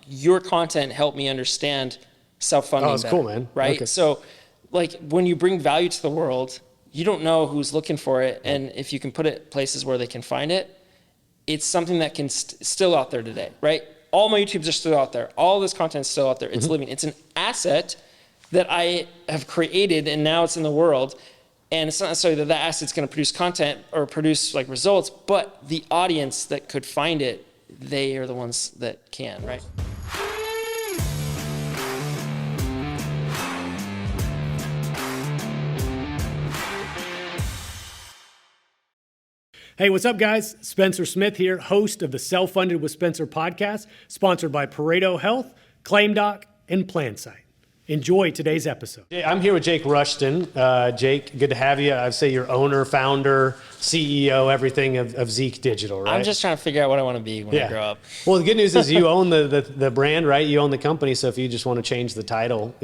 your content helped me understand self-funding. Oh, that's cool, man. Right? Okay. So like when you bring value to the world, you don't know who's looking for it. And if you can put it places where they can find it, it's something that can still out there today, right? All my YouTubes are still out there. All this content is still out there. It's living. It's an asset that I have created, and now it's in the world. And it's not necessarily that asset's going to produce content or produce like results, but the audience that could find it, they are the ones that can, right? Hey, what's up, guys? Spencer Smith here, host of the Self-Funded with Spencer podcast, sponsored by Pareto Health, ClaimDoc, and PlanSight. Enjoy today's episode. I'm here with Jake Rushton. Jake, good to have you. I'd say you're owner, founder, CEO, everything of Zeek Digital, right? I'm just trying to figure out what I want to be when I grow up. Well, the good news is you own the brand, right? You own the company. So if you just want to change the title,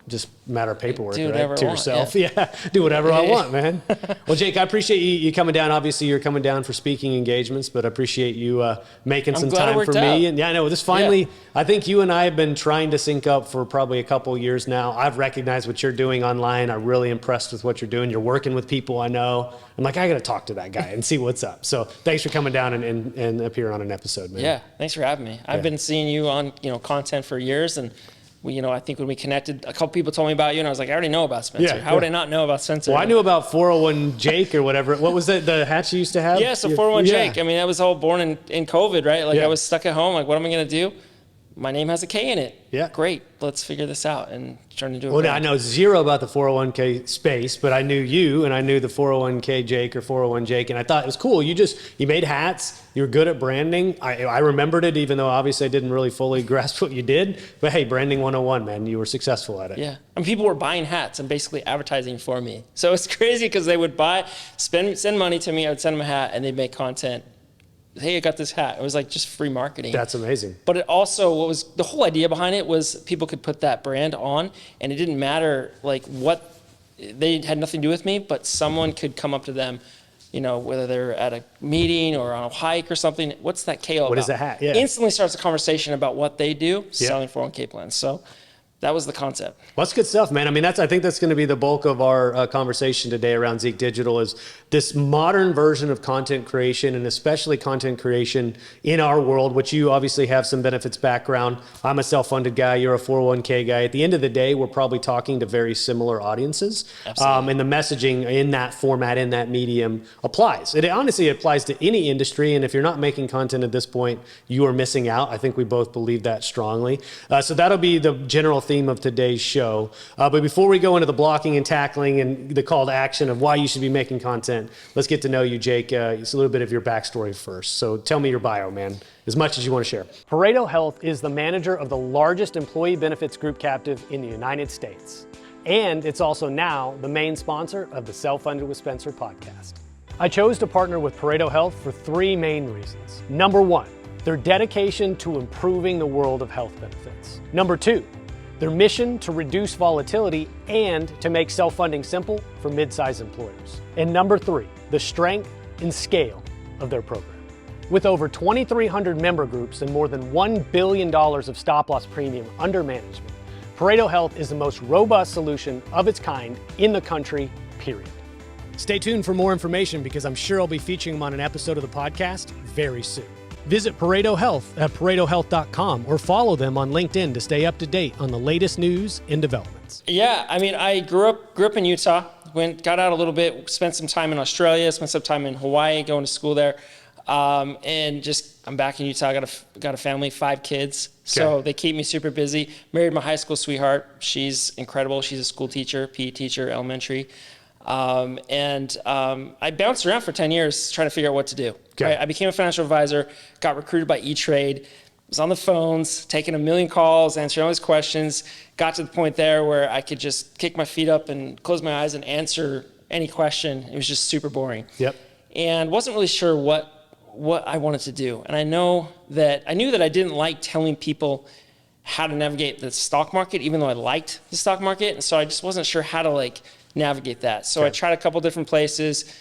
just matter of paperwork, right? To yourself. Yeah. Do whatever I want, man. Well, Jake, I appreciate you coming down. Obviously, you're coming down for speaking engagements, but I appreciate you making some time for me. And I know this finally, I think you and I have been trying to sync up for probably a couple of years now. I've recognized what you're doing online. I'm really impressed with what you're doing. You're working with people I know. I'm like, I got to talk to that guy and see what's up. So thanks for coming down and appearing on an episode, man. Yeah, thanks for having me. I've been seeing you on content for years, and I think when we connected, a couple people told me about you, and I was like, I already know about Spencer. How would I not know about Spencer? Well, I knew about 401 Jake or whatever. What was the hat you used to have? Yeah, so 401 Jake. I mean, that was all born in COVID, right? Like I was stuck at home. Like, what am I going to do? My name has a K in it. Yeah. Great. Let's figure this out and trying to do it. Well, I know zero about the 401k space, but I knew you and I knew the 401k Jake or 401 Jake. And I thought it was cool. You made hats. You were good at branding. I remembered it, even though obviously I didn't really fully grasp what you did. But hey, branding 101, man, you were successful at it. Yeah. And people were buying hats and basically advertising for me. So it's crazy because they would send money to me. I would send them a hat and they'd make content. Hey, I got this hat. It was like just free marketing. That's amazing. But it also, the whole idea behind it was people could put that brand on, and it didn't matter like what, they had nothing to do with me, but someone could come up to them, whether they're at a meeting or on a hike or something. What's that K all about? What is the hat? Yeah. Instantly starts a conversation about what they do, selling 401k plans. So that was the concept. Well, that's good stuff, man. I mean, I think that's going to be the bulk of our conversation today around Zeek Digital is this modern version of content creation, and especially content creation in our world, which you obviously have some benefits background. I'm a self-funded guy. You're a 401k guy. At the end of the day, we're probably talking to very similar audiences. Absolutely. And the messaging in that format, in that medium applies. It honestly applies to any industry. And if you're not making content at this point, you are missing out. I think we both believe that strongly. So that'll be the general theme of today's show. But before we go into the blocking and tackling and the call to action of why you should be making content, let's get to know you, Jake. It's a little bit of your backstory first. So tell me your bio, man, as much as you want to share. Pareto Health is the manager of the largest employee benefits group captive in the United States. And it's also now the main sponsor of the Self-Funded with Spencer podcast. I chose to partner with Pareto Health for three main reasons. Number one, their dedication to improving the world of health benefits. Number two, their mission to reduce volatility and to make self-funding simple for mid-sized employers. And number three, the strength and scale of their program. With over 2,300 member groups and more than $1 billion of stop-loss premium under management, Pareto Health is the most robust solution of its kind in the country, period. Stay tuned for more information because I'm sure I'll be featuring them on an episode of the podcast very soon. Visit Pareto Health at paretohealth.com or follow them on LinkedIn to stay up to date on the latest news and developments. Yeah, I mean, I grew up in Utah, got out a little bit, spent some time in Australia, spent some time in Hawaii, going to school there, and I'm back in Utah. Got a family, 5 kids, so they keep me super busy. Married my high school sweetheart. She's incredible. She's a school teacher, PE teacher, elementary. I bounced around for 10 years trying to figure out what to do. Right? I became a financial advisor, got recruited by E-Trade, was on the phones, taking a million calls, answering all these questions, got to the point there where I could just kick my feet up and close my eyes and answer any question. It was just super boring. And wasn't really sure what I wanted to do. And I knew that I didn't like telling people how to navigate the stock market, even though I liked the stock market. And so I just wasn't sure how to navigate that. So I tried a couple different places.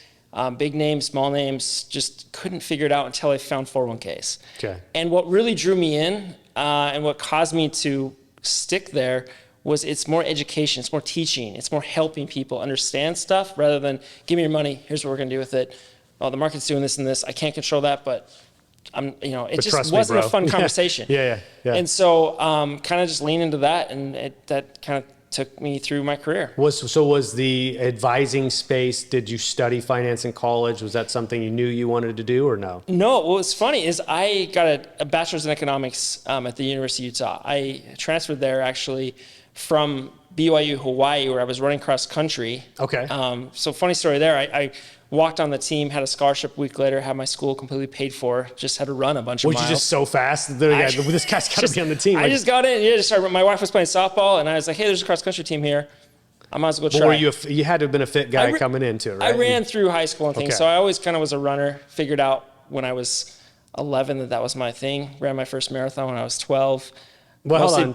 big names, small names, just couldn't figure it out until I found 401ks. Okay. And what really drew me in and what caused me to stick there was it's more education, it's more teaching, it's more helping people understand stuff rather than give me your money, here's what we're gonna do with it. Oh, the market's doing this and this, I can't control that, but it just wasn't a fun conversation. Yeah. And so kind of just lean into that, and that kind of took me through my career. Was the advising space, did you study finance in college? Was that something you knew you wanted to do or no? No, what was funny is I got a bachelor's in economics at the University of Utah. I transferred there actually from BYU, Hawaii, where I was running cross country. Okay. So funny story there. I walked on the team, had a scholarship a week later, had my school completely paid for, just had to run a bunch of miles. Was you just so fast? This guy's got to be on the team. I just got in. Yeah, just started. My wife was playing softball, and I was like, hey, there's a cross country team here. I might as well go try. You had to have been a fit guy coming into it, right? I ran through high school and things, Okay. so I always kind of was a runner. Figured out when I was 11 that was my thing. Ran my first marathon when I was 12. Well, hold on.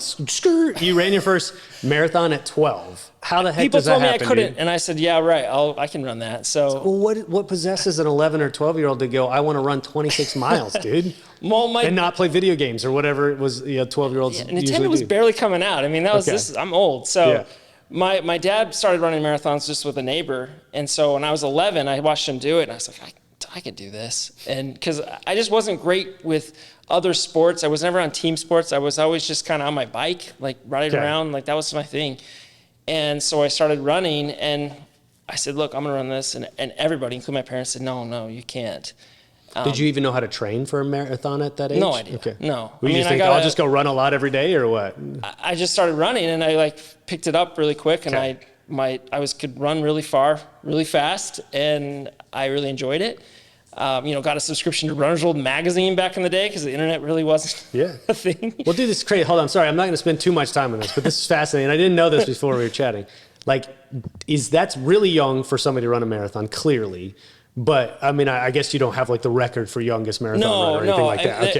You ran your first marathon at 12. How the heck does that happen? People told me I couldn't, and I said, yeah, right, I can run that. So well, what possesses an 11 or 12-year-old to go, I want to run 26 miles, dude? And not play video games or whatever it was 12-year-olds and Nintendo was barely coming out. I mean, I'm old. So my dad started running marathons just with a neighbor. And so when I was 11, I watched him do it, and I was like, I could do this. And because I just wasn't great with other sports. I was never on team sports. I was always just kind of on my bike, like riding around. Like that was my thing. And so I started running, and I said, look, I'm going to run this. And everybody, including my parents, said, no, you can't. Did you even know how to train for a marathon at that age? No idea. Okay. No. Were you just think, I'll just go run a lot every day, or what? I just started running, and I picked it up really quick, and I could run really far, really fast, and I really enjoyed it. Got a subscription to Runner's World magazine back in the day because the internet really wasn't a thing. Well, dude, this is crazy. Hold on. Sorry, I'm not going to spend too much time on this, but this is fascinating. I didn't know this before we were chatting. That's really young for somebody to run a marathon, clearly. But, I mean, I guess you don't have, the record for youngest marathon runner or anything like that.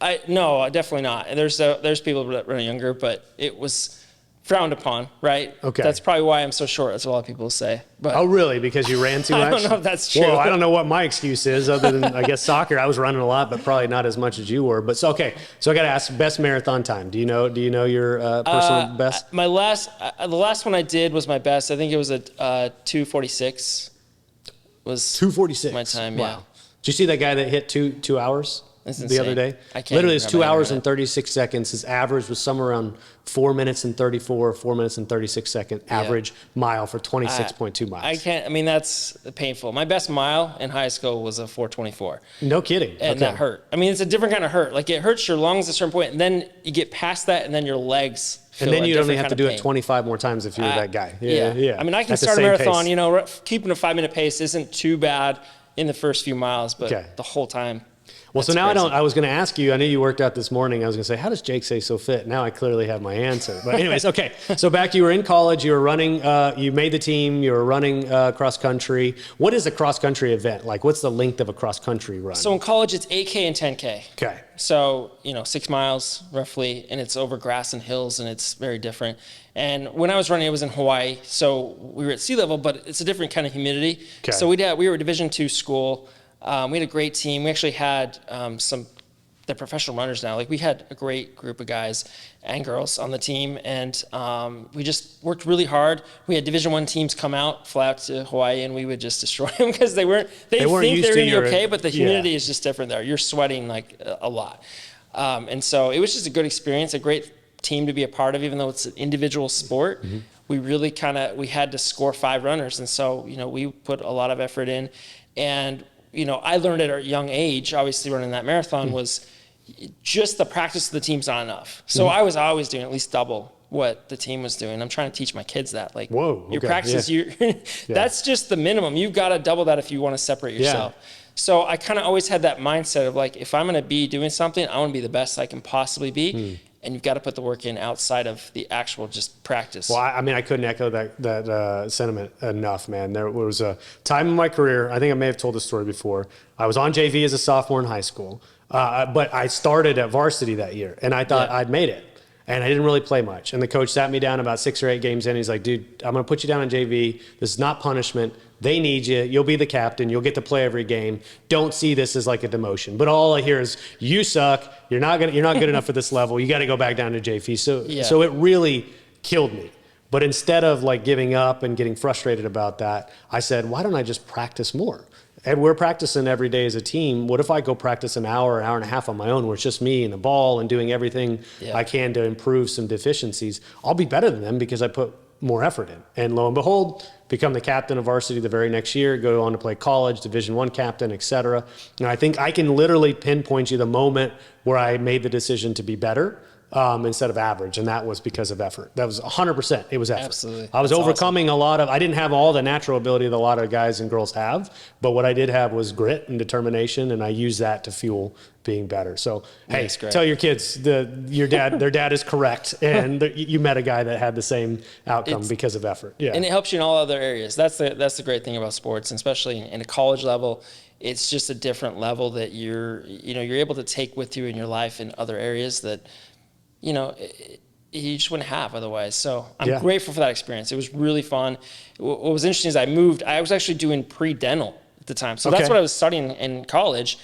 Okay. No, definitely not. There's people that run younger, but it was frowned upon, right? Okay. That's probably why I'm so short. That's what a lot of people say. But oh, really? Because you ran too much? I don't know if that's true. Well, I don't know what my excuse is other than, I guess, soccer. I was running a lot, but probably not as much as you were. But so I got to ask, best marathon time. Do you know your personal best? The last one I did was my best. I think it was a 2:46. Was 2:46. my time? Wow. Yeah. Did you see that guy that hit two hours? That's the insane. other day. I can't Literally, it's 2 hours remember and 36 seconds. His average was somewhere around 4 minutes and 34, 4 minutes and 36 second average mile for 26.2 miles. I can't. I mean, that's painful. My best mile in high school was a 4:24. No kidding. And that hurt. I mean, it's a different kind of hurt. Like it hurts your lungs at a certain point, and then you get past that, and then your legs. Feel and then you only different have to do it 25 more times if you're that guy. Yeah. I mean, I can At the start a same marathon. pace. Keeping a 5-minute pace isn't too bad in the first few miles, but the whole time. Well, so now I was going to ask you, I knew you worked out this morning. I was going to say, how does Jake stay so fit? Now I clearly have my answer. But anyways, okay. So back, you were in college, you were running, you made the team, you were running cross country. What is a cross country event? What's the length of a cross country run? So in college, it's 8K and 10K. Okay. So, 6 miles roughly, and it's over grass and hills, and it's very different. And when I was running, it was in Hawaii. So we were at sea level, but it's a different kind of humidity. Okay. So we were a Division II school. We had a great team. We actually had they're professional runners now. We had a great group of guys and girls on the team, and we just worked really hard. We had Division I teams come out, fly out to Hawaii, and we would just destroy them because they think they're going to be okay, but the humidity is just different there. You're sweating a lot. And so it was just a good experience, a great team to be a part of, even though it's an individual sport. Mm-hmm. We really we had to score 5 runners, and so we put a lot of effort in. And I learned at a young age, obviously running that marathon, was just the practice of the team's not enough. So I was always doing at least double what the team was doing. I'm trying to teach my kids that. Your practice, that's just the minimum. You've got to double that if you want to separate yourself. Yeah. So I kind of always had that mindset of if I'm going to be doing something, I want to be the best I can possibly be. And you've got to put the work in outside of the actual just practice. Well, I couldn't echo that sentiment enough, man. There was a time in my career, I think I may have told this story before. I was on JV as a sophomore in high school, but I started at varsity that year, and I thought I'd made it. And I didn't really play much. And the coach sat me down about 6 or 8 games in. He's like, dude, I'm going to put you down in JV. This is not punishment. They need you. You'll be the captain. You'll get to play every game. Don't see this as like a demotion. But all I hear is, you suck. You're not good enough for this level. You got to go back down to JV. So it really killed me. But instead of like giving up and getting frustrated about that, I said, why don't I just practice more? And we're practicing every day as a team. What if I go practice an hour and a half on my own, where it's just me and the ball and doing everything I can to improve some deficiencies? I'll be better than them because I put more effort in. And lo and behold, become the captain of varsity the very next year, go on to play college, Division I captain, et cetera. And I think I can literally pinpoint you the moment where I made the decision to be better instead of average. And that was because of effort. That was 100%. It was effort. Absolutely. I was That's overcoming I didn't have all the natural ability that a lot of guys and girls have, but what I did have was grit and determination. And I used that to fuel being better. So, hey, tell your kids their dad is correct. And you met a guy that had the same outcome because of effort. Yeah. And it helps you in all other areas. That's the great thing about sports, and especially in a college level. It's just a different level that you're able to take with you in your life in other areas that, you just wouldn't have otherwise. So I'm grateful for that experience. It was really fun. What was interesting is I was actually doing pre-dental at the time. So that's what I was studying in college.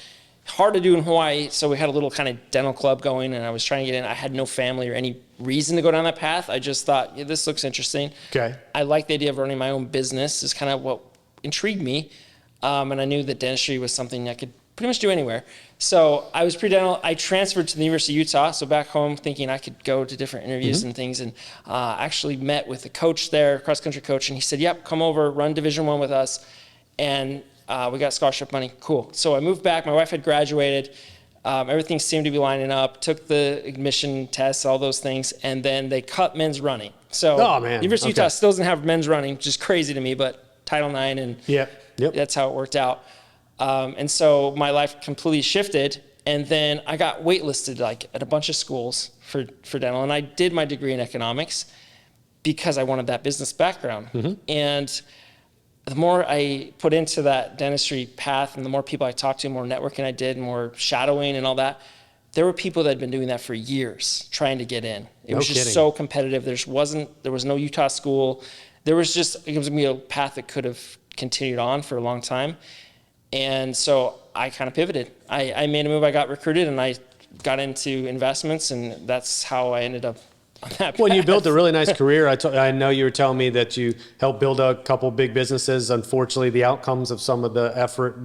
Hard to do in Hawaii. So we had a little kind of dental club going, and I was trying to get in. I had no family or any reason to go down that path. I just thought, this looks interesting. Okay. I like the idea of running my own business is kind of what intrigued me. And I knew that dentistry was something I could pretty much do anywhere. So I was pre-dental. I transferred to the University of Utah, so back home, thinking I could go to different interviews and things, and actually met with the coach there, cross-country coach, and he said, yep, come over, run Division I with us, and we got scholarship money. Cool. So I moved back. My wife had graduated. Everything seemed to be lining up, took the admission tests, all those things, and then they cut men's running. So University of Utah still doesn't have men's running, which is crazy to me, but Title IX, and that's how it worked out. And so my life completely shifted, and then I got waitlisted at a bunch of schools for dental, and I did my degree in economics because I wanted that business background. And the more I put into that dentistry path and the more people I talked to, more networking I did, more shadowing and all that, there were people that had been doing that for years trying to get in. It was just so competitive. There was no Utah school. It was going to be a path that could have continued on for a long time. And so I kind of pivoted. I made a move. I got recruited, and I got into investments, and that's how I ended up on that path. Well, you built a really nice career. I know you were telling me that you helped build a couple big businesses. Unfortunately, the outcomes of some of the effort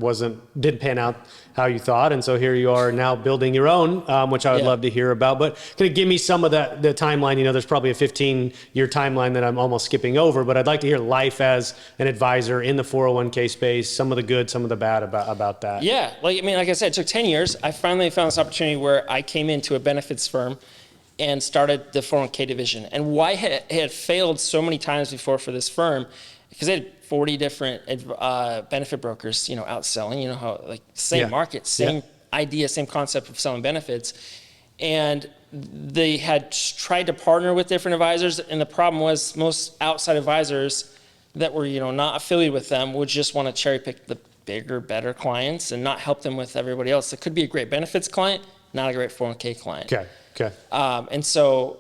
didn't pan out how you thought, and so here you are now building your own, which I would love to hear about. But can you give me some of the timeline? There's probably a 15-year timeline that I'm almost skipping over, but I'd like to hear life as an advisor in the 401k space, some of the good, some of the bad about that. Yeah, like I said, it took 10 years. I finally found this opportunity where I came into a benefits firm and started the 401k division. And why it had failed so many times before for this firm, because they had 40 different benefit brokers, out selling, how same market, same idea, same concept of selling benefits. And they had tried to partner with different advisors. And the problem was most outside advisors that were, not affiliated with them would just want to cherry pick the bigger, better clients and not help them with everybody else. It could be a great benefits client, not a great 401k client. Okay. And so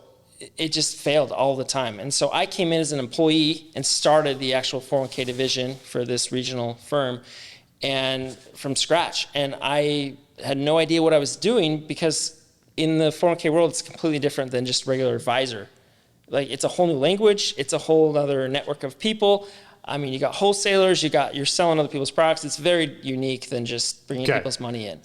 it just failed all the time. And so I came in as an employee and started the actual 401k division for this regional firm, and from scratch. And I had no idea what I was doing, because in the 401k world, it's completely different than just regular advisor. It's a whole new language. It's a whole other network of people. I mean, you got wholesalers, you're selling other people's products. It's very unique than just bringing people's money in.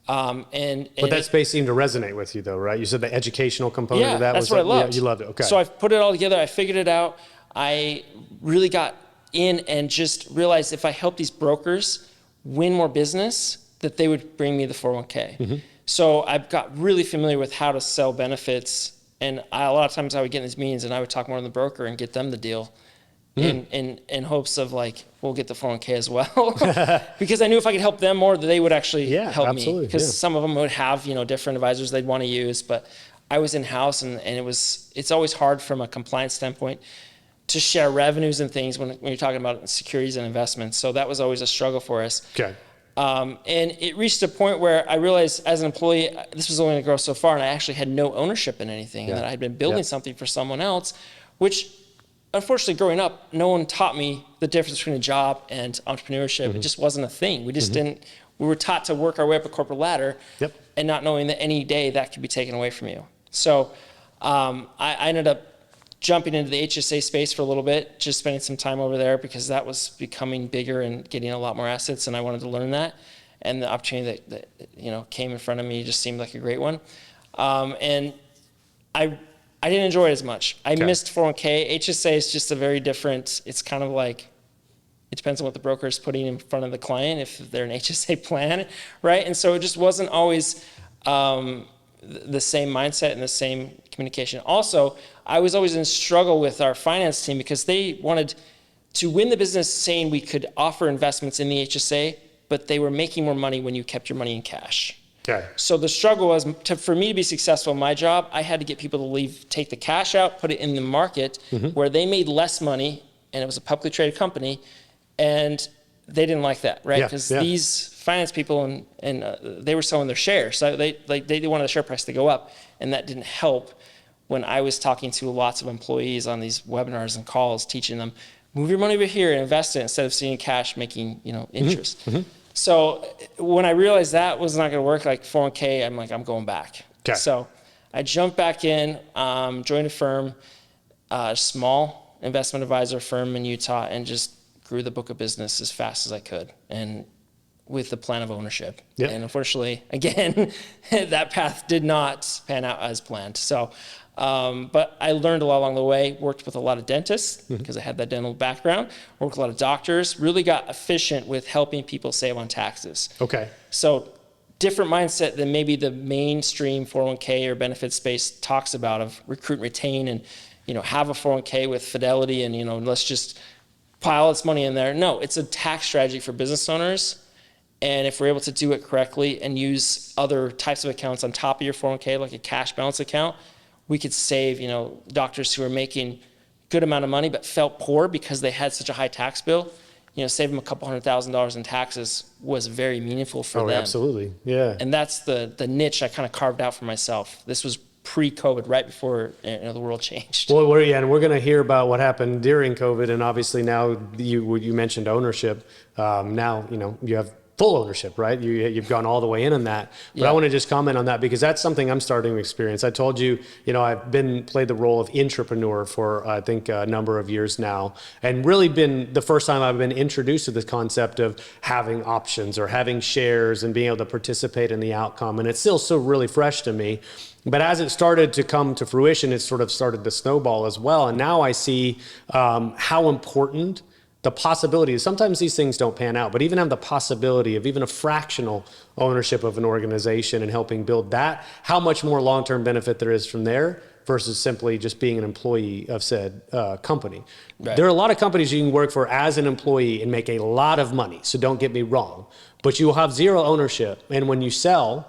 But that space seemed to resonate with you, though, right? You said the educational component of that that's what I loved. You loved it. Okay. So I put it all together. I figured it out. I really got in and just realized if I helped these brokers win more business, that they would bring me the 401k. So I got really familiar with how to sell benefits, and a lot of times I would get in these meetings and I would talk more to the broker and get them the deal. In hopes of we'll get the 401k as well. Because I knew if I could help them more, they would actually help me. Because some of them would have, different advisors they'd want to use, but I was in-house, and it's always hard from a compliance standpoint to share revenues and things when you're talking about securities and investments. So that was always a struggle for us. Okay. And it reached a point where I realized as an employee, this was only going to grow so far, and I actually had no ownership in anything, and that I had been building something for someone else, which unfortunately growing up, no one taught me the difference between a job and entrepreneurship. It just wasn't a thing. We just didn't, we were taught to work our way up a corporate ladder and not knowing that any day that could be taken away from you. So I ended up jumping into the HSA space for a little bit, just spending some time over there because that was becoming bigger and getting a lot more assets, and I wanted to learn that. And the opportunity that you know came in front of me just seemed like a great one. And I didn't enjoy it as much. I missed 401k. HSA is just a very different. It's kind of like, it depends on what the broker is putting in front of the client if they're an HSA plan, right? And so it just wasn't always the same mindset and the same communication. Also, I was always in struggle with our finance team because they wanted to win the business saying we could offer investments in the HSA, but they were making more money when you kept your money in cash. Okay. So the struggle was for me to be successful in my job, I had to get people to take the cash out, put it in the market where they made less money, and it was a publicly traded company, and they didn't like that, right? Because these finance people and they were selling their shares, so they wanted the share price to go up, and that didn't help. When I was talking to lots of employees on these webinars and calls, teaching them, move your money over here and invest it instead of seeing cash making interest. So when I realized that was not going to work, like 401k, I'm like, I'm going back. So I jumped back in, joined a firm, a small investment advisor firm in Utah, and just grew the book of business as fast as I could, and with the plan of ownership. And unfortunately, again, that path did not pan out as planned. So, but I learned a lot along the way, worked with a lot of dentists because I had that dental background, worked with a lot of doctors, really got efficient with helping people save on taxes. So different mindset than maybe the mainstream 401k or benefit space talks about of recruit and retain and, have a 401k with Fidelity and, let's just pile its money in there. No, it's a tax strategy for business owners. And if we're able to do it correctly and use other types of accounts on top of your 401k, like a cash balance account, we could save, doctors who are making good amount of money but felt poor because they had such a high tax bill. Save them a couple $100,000 in taxes was very meaningful for them. Absolutely, yeah. And that's the niche I kind of carved out for myself. This was pre-COVID, right before the world changed. Well, and we're going to hear about what happened during COVID, and obviously now you mentioned ownership. Now you have full ownership, right? You've gone all the way in on that. But I want to just comment on that because that's something I'm starting to experience. I told you, I've played the role of intrapreneur for I think a number of years now, and really been the first time I've been introduced to this concept of having options or having shares and being able to participate in the outcome. And it's still so really fresh to me. But as it started to come to fruition, it sort of started to snowball as well. And now I see how important the possibility is. Sometimes these things don't pan out, but even have the possibility of even a fractional ownership of an organization and helping build that, how much more long-term benefit there is from there versus simply just being an employee of said company. There are a lot of companies you can work for as an employee and make a lot of money. So don't get me wrong, but you will have zero ownership. And when you sell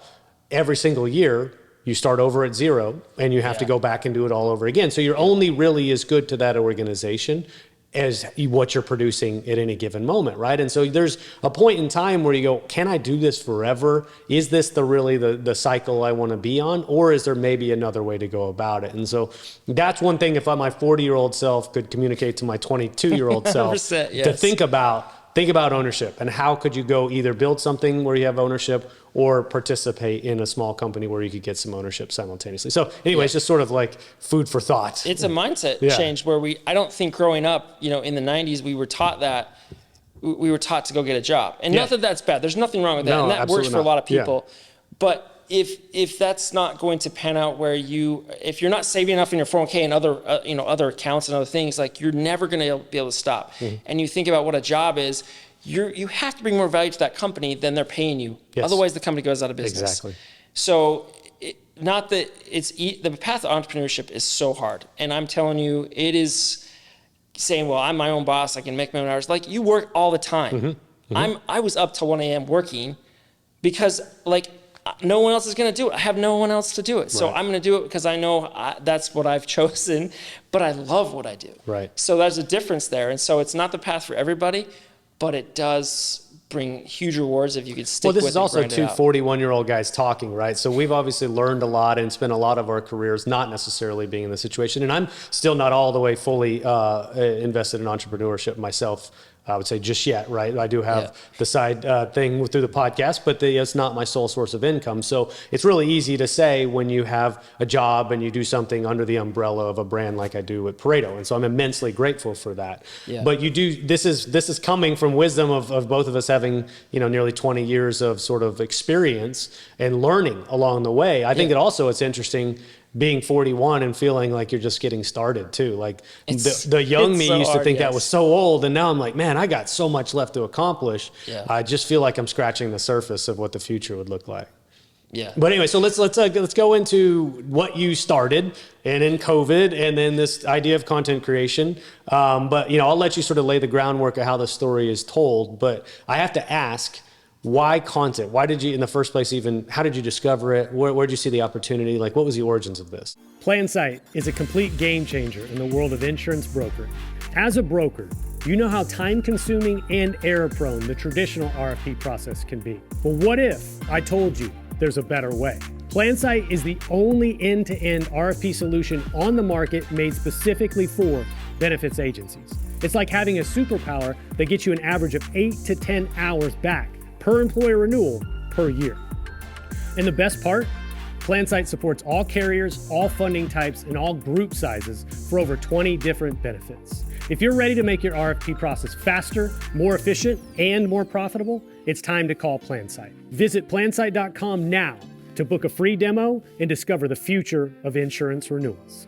every single year, you start over at zero and you have to go back and do it all over again. So you're only really as good to that organization as what you're producing at any given moment, right? And so there's a point in time where you go, can I do this forever? Is this really the cycle I want to be on? Or is there maybe another way to go about it? And so that's one thing if my 40-year-old self could communicate to my 22-year-old self to think about ownership and how could you go either build something where you have ownership or participate in a small company where you could get some ownership simultaneously. So anyway, it's just sort of like food for thought. It's a mindset change where I don't think growing up, in the 90s, we were taught to go get a job. And not that that's bad. There's nothing wrong with that. And that works for a lot of people. But if that's not going to pan out where if you're not saving enough in your 401k and other accounts and other things, like you're never going to be able to stop. And you think about what a job is, you have to bring more value to that company than they're paying you. Otherwise, the company goes out of business. Exactly. So, not that the path of entrepreneurship is so hard. And I'm telling you, it is saying, well, I'm my own boss. I can make my own hours. Like you work all the time. I was up till 1 a.m. working because no one else is going to do it. I have no one else to do it. So I'm going to do it because I know that's what I've chosen, but I love what I do. Right. So there's a difference there. And so it's not the path for everybody, but it does bring huge rewards if you could stick Well, this with is it, also grind it two out. 41-year-old guys talking, right? So we've obviously learned a lot and spent a lot of our careers not necessarily being in the situation. And I'm still not all the way fully invested in entrepreneurship myself, I would say, just yet, right? I do have the side thing through the podcast, but it's not my sole source of income. So it's really easy to say when you have a job and you do something under the umbrella of a brand like I do with Pareto. And so I'm immensely grateful for that. Yeah. But you do, this is coming from wisdom of both of us having, nearly 20 years of sort of experience and learning along the way. I think it also, it's interesting being 41 and feeling like you're just getting started too. Like the young me so used to hard, think that was so old, and now I'm like, man, I got so much left to accomplish. Yeah. I just feel like I'm scratching the surface of what the future would look like. Yeah. But anyway, so let's go into what you started and in COVID, and then this idea of content creation. But I'll let you sort of lay the groundwork of how the story is told. But I have to ask, why content? Why did you, in the first place, how did you discover it? Where did you see the opportunity? Like, what was the origins of this? PlanSight is a complete game changer in the world of insurance brokering. As a broker, you know how time-consuming and error-prone the traditional RFP process can be. But what if I told you there's a better way? PlanSight is the only end-to-end RFP solution on the market made specifically for benefits agencies. It's like having a superpower that gets you an average of 8 to 10 hours back per employer renewal per year. And the best part? PlanSight supports all carriers, all funding types, and all group sizes for over 20 different benefits. If you're ready to make your RFP process faster, more efficient, and more profitable, it's time to call PlanSight. Visit plansight.com now to book a free demo and discover the future of insurance renewals.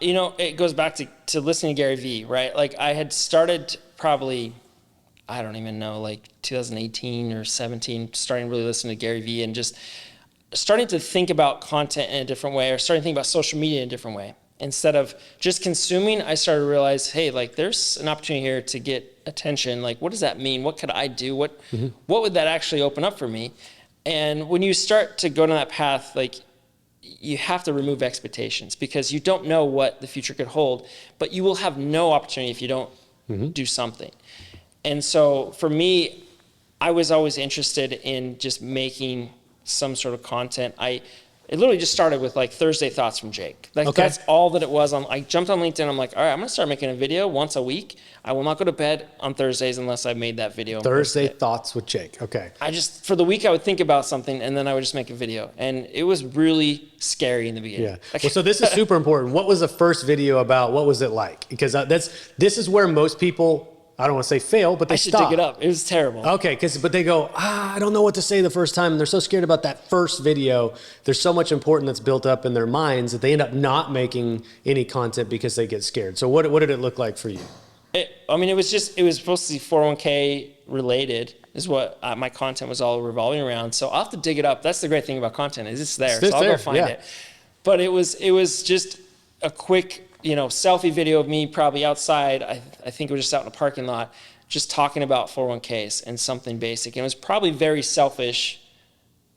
It goes back to listening to Gary Vee, right? Like I had started probably, I don't even know, like 2018 or 17, starting to really listen to Gary Vee and just starting to think about content in a different way, or starting to think about social media in a different way. Instead of just consuming, I started to realize, hey, like there's an opportunity here to get attention. Like, what does that mean? What could I do? What would that actually open up for me? And when you start to go down that path, like you have to remove expectations, because you don't know what the future could hold, but you will have no opportunity if you don't do something. And so for me, I was always interested in just making some sort of content. It literally just started with like Thursday Thoughts from Jake. Like that's all that it was. I jumped on LinkedIn. I'm like, all right, I'm gonna start making a video once a week. I will not go to bed on Thursdays unless I made that video. Thursday Thoughts with Jake. Okay. For the week, I would think about something and then I would just make a video. And it was really scary in the beginning. Yeah. Well, so this is super important. What was the first video about? What was it like? Because this is where most people, I don't want to say fail, but they stop. I should dig it up. It was terrible. Okay, but they go, I don't know what to say the first time. And they're so scared about that first video. There's so much important that's built up in their minds that they end up not making any content because they get scared. So what did it look like for you? It was supposed to be 401k related is what my content was all revolving around. So I'll have to dig it up. That's the great thing about content is it's there. So I'll go find it. But it was just a quick, selfie video of me probably outside. I think it was just out in a parking lot, just talking about 401ks and something basic. And it was probably very selfish.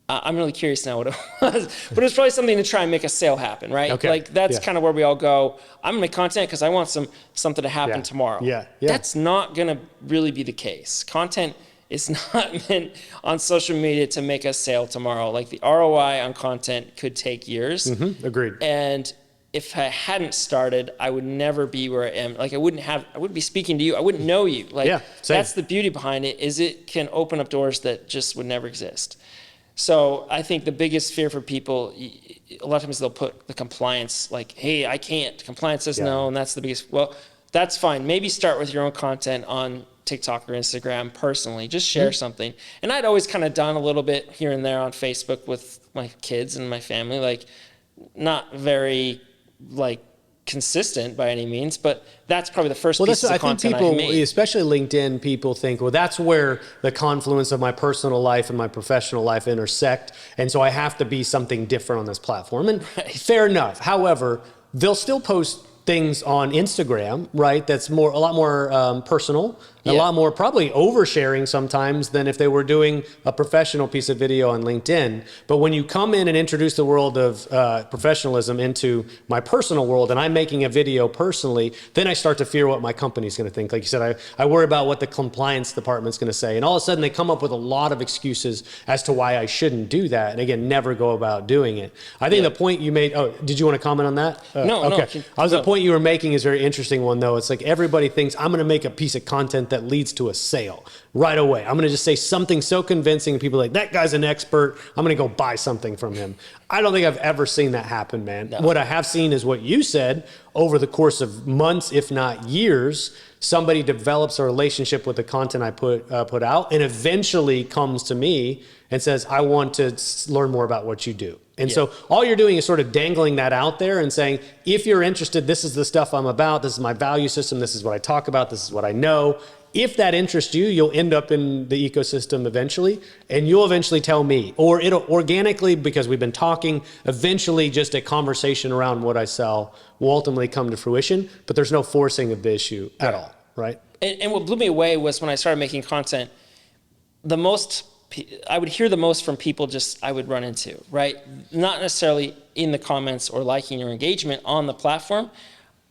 I'm really curious now what it was, but it was probably something to try and make a sale happen, right? Okay. Like that's kind of where we all go. I'm gonna make content because I want something to happen tomorrow. Yeah. That's not gonna really be the case. Content is not meant on social media to make a sale tomorrow. Like the ROI on content could take years. Agreed. And if I hadn't started, I would never be where I am. Like I wouldn't be speaking to you. I wouldn't know you. Like that's the beauty behind it, is it can open up doors that just would never exist. So I think the biggest fear for people, a lot of times they'll put the compliance, like, hey, I can't. Compliance says no, and that's the biggest. Well, that's fine. Maybe start with your own content on TikTok or Instagram personally. Just share something. And I'd always kind of done a little bit here and there on Facebook with my kids and my family, like not very consistent by any means, but that's probably the first piece of content I made. Especially LinkedIn, people think, well, that's where the confluence of my personal life and my professional life intersect. And so I have to be something different on this platform. And fair enough. However, they'll still post things on Instagram, right? That's a lot more personal, a lot more probably oversharing sometimes than if they were doing a professional piece of video on LinkedIn. But when you come in and introduce the world of professionalism into my personal world, and I'm making a video personally, then I start to fear what my company's going to think. Like you said, I worry about what the compliance department's going to say. And all of a sudden they come up with a lot of excuses as to why I shouldn't do that. And again, never go about doing it. I think the point you made, did you want to comment on that? No. Okay. The point you were making is a very interesting one though. It's like everybody thinks I'm going to make a piece of content that leads to a sale right away. I'm going to just say something so convincing. People are like, that guy's an expert. I'm going to go buy something from him. I don't think I've ever seen that happen, man. No. What I have seen is what you said over the course of months, if not years, somebody develops a relationship with the content I put out and eventually comes to me and says, I want to learn more about what you do. And so all you're doing is sort of dangling that out there and saying, if you're interested, this is the stuff I'm about. This is my value system. This is what I talk about. This is what I know. If that interests you, you'll end up in the ecosystem eventually, and you'll eventually tell me, or it'll organically, because we've been talking, eventually just a conversation around what I sell will ultimately come to fruition, but there's no forcing of the issue at all, right? And what blew me away was when I started making content, I would hear the most from people I would run into, right? Not necessarily in the comments or liking or engagement on the platform.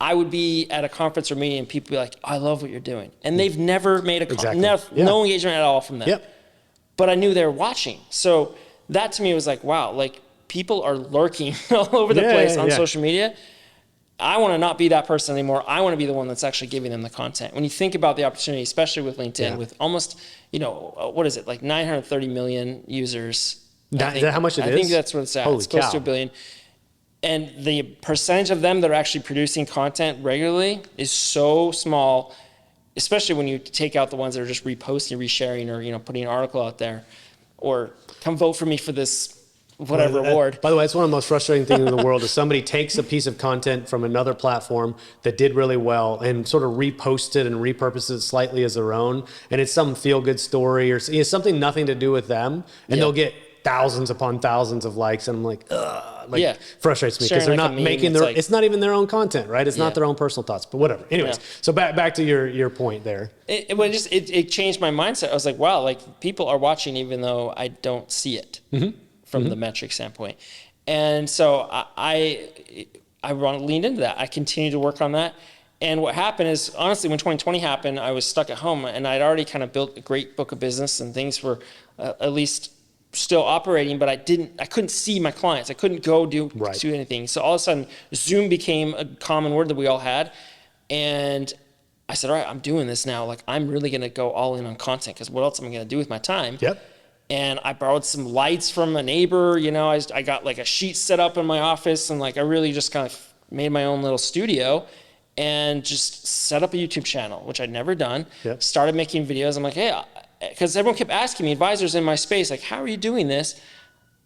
I would be at a conference or meeting and people be like, I love what you're doing. And they've never made no engagement at all from them. Yep. But I knew they were watching. So that to me was like, wow, like people are lurking all over the place on social media. I want to not be that person anymore. I want to be the one that's actually giving them the content. When you think about the opportunity, especially with LinkedIn, with almost, what is it, like 930 million users. Is that how much it is? I think that's what it's at. It's close to 1 billion. And the percentage of them that are actually producing content regularly is so small, especially when you take out the ones that are just reposting, resharing, or putting an article out there, or come vote for me for this whatever award. By the way, it's one of the most frustrating things in the world is somebody takes a piece of content from another platform that did really well and sort of reposts it and repurposes it slightly as their own, and it's some feel-good story or it's something nothing to do with them, and they'll get thousands upon thousands of likes, and I'm like, ugh. Frustrates me because they're not making it's not even their own content, right? It's not their own personal thoughts, but whatever. Anyways, so back to your point there. It changed my mindset. I was like, wow, like people are watching even though I don't see it from the metric standpoint. And so I leaned into that. I continued to work on that. And what happened is, honestly, when 2020 happened, I was stuck at home and I'd already kind of built a great book of business and things were at least still operating, but I couldn't see my clients. I couldn't go do anything. So all of a sudden Zoom became a common word that we all had. And I said, all right, I'm doing this now. Like I'm really going to go all in on content because what else am I going to do with my time? Yep. And I borrowed some lights from a neighbor, I got like a sheet set up in my office and like I really just kind of made my own little studio and just set up a YouTube channel, which I'd never done. Yep. Started making videos. I'm like, hey, because everyone kept asking me, advisors in my space, like, how are you doing this?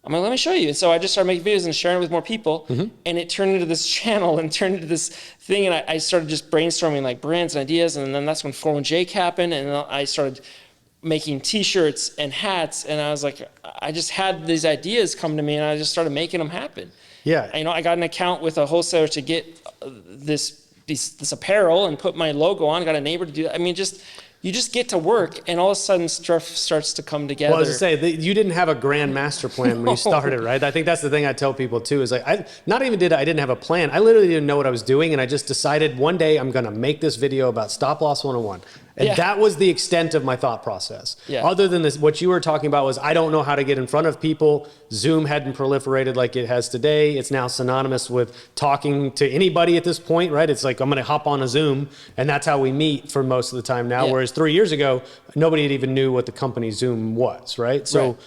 I'm like, let me show you. And so I just started making videos and sharing it with more people. And it turned into this channel and turned into this thing. And I started just brainstorming like brands and ideas. And then that's when 401Jake happened. And I started making t-shirts and hats. And I was like, I just had these ideas come to me and I just started making them happen. Yeah. I got an account with a wholesaler to get this apparel and put my logo on. Got a neighbor to do that. I mean, you just get to work and all of a sudden stuff starts to come together. Well, I was to say, you didn't have a grand master plan when you started, right? I think that's the thing I tell people too, is like, I didn't have a plan. I literally didn't know what I was doing. And I just decided one day I'm going to make this video about Stop Loss 101. And that was the extent of my thought process. Yeah. Other than this, what you were talking about was, I don't know how to get in front of people. Zoom hadn't proliferated like it has today. It's now synonymous with talking to anybody at this point, right? It's like, I'm going to hop on a Zoom and that's how we meet for most of the time now. Yeah. Whereas 3 years ago, nobody had even knew what the company Zoom was, right? So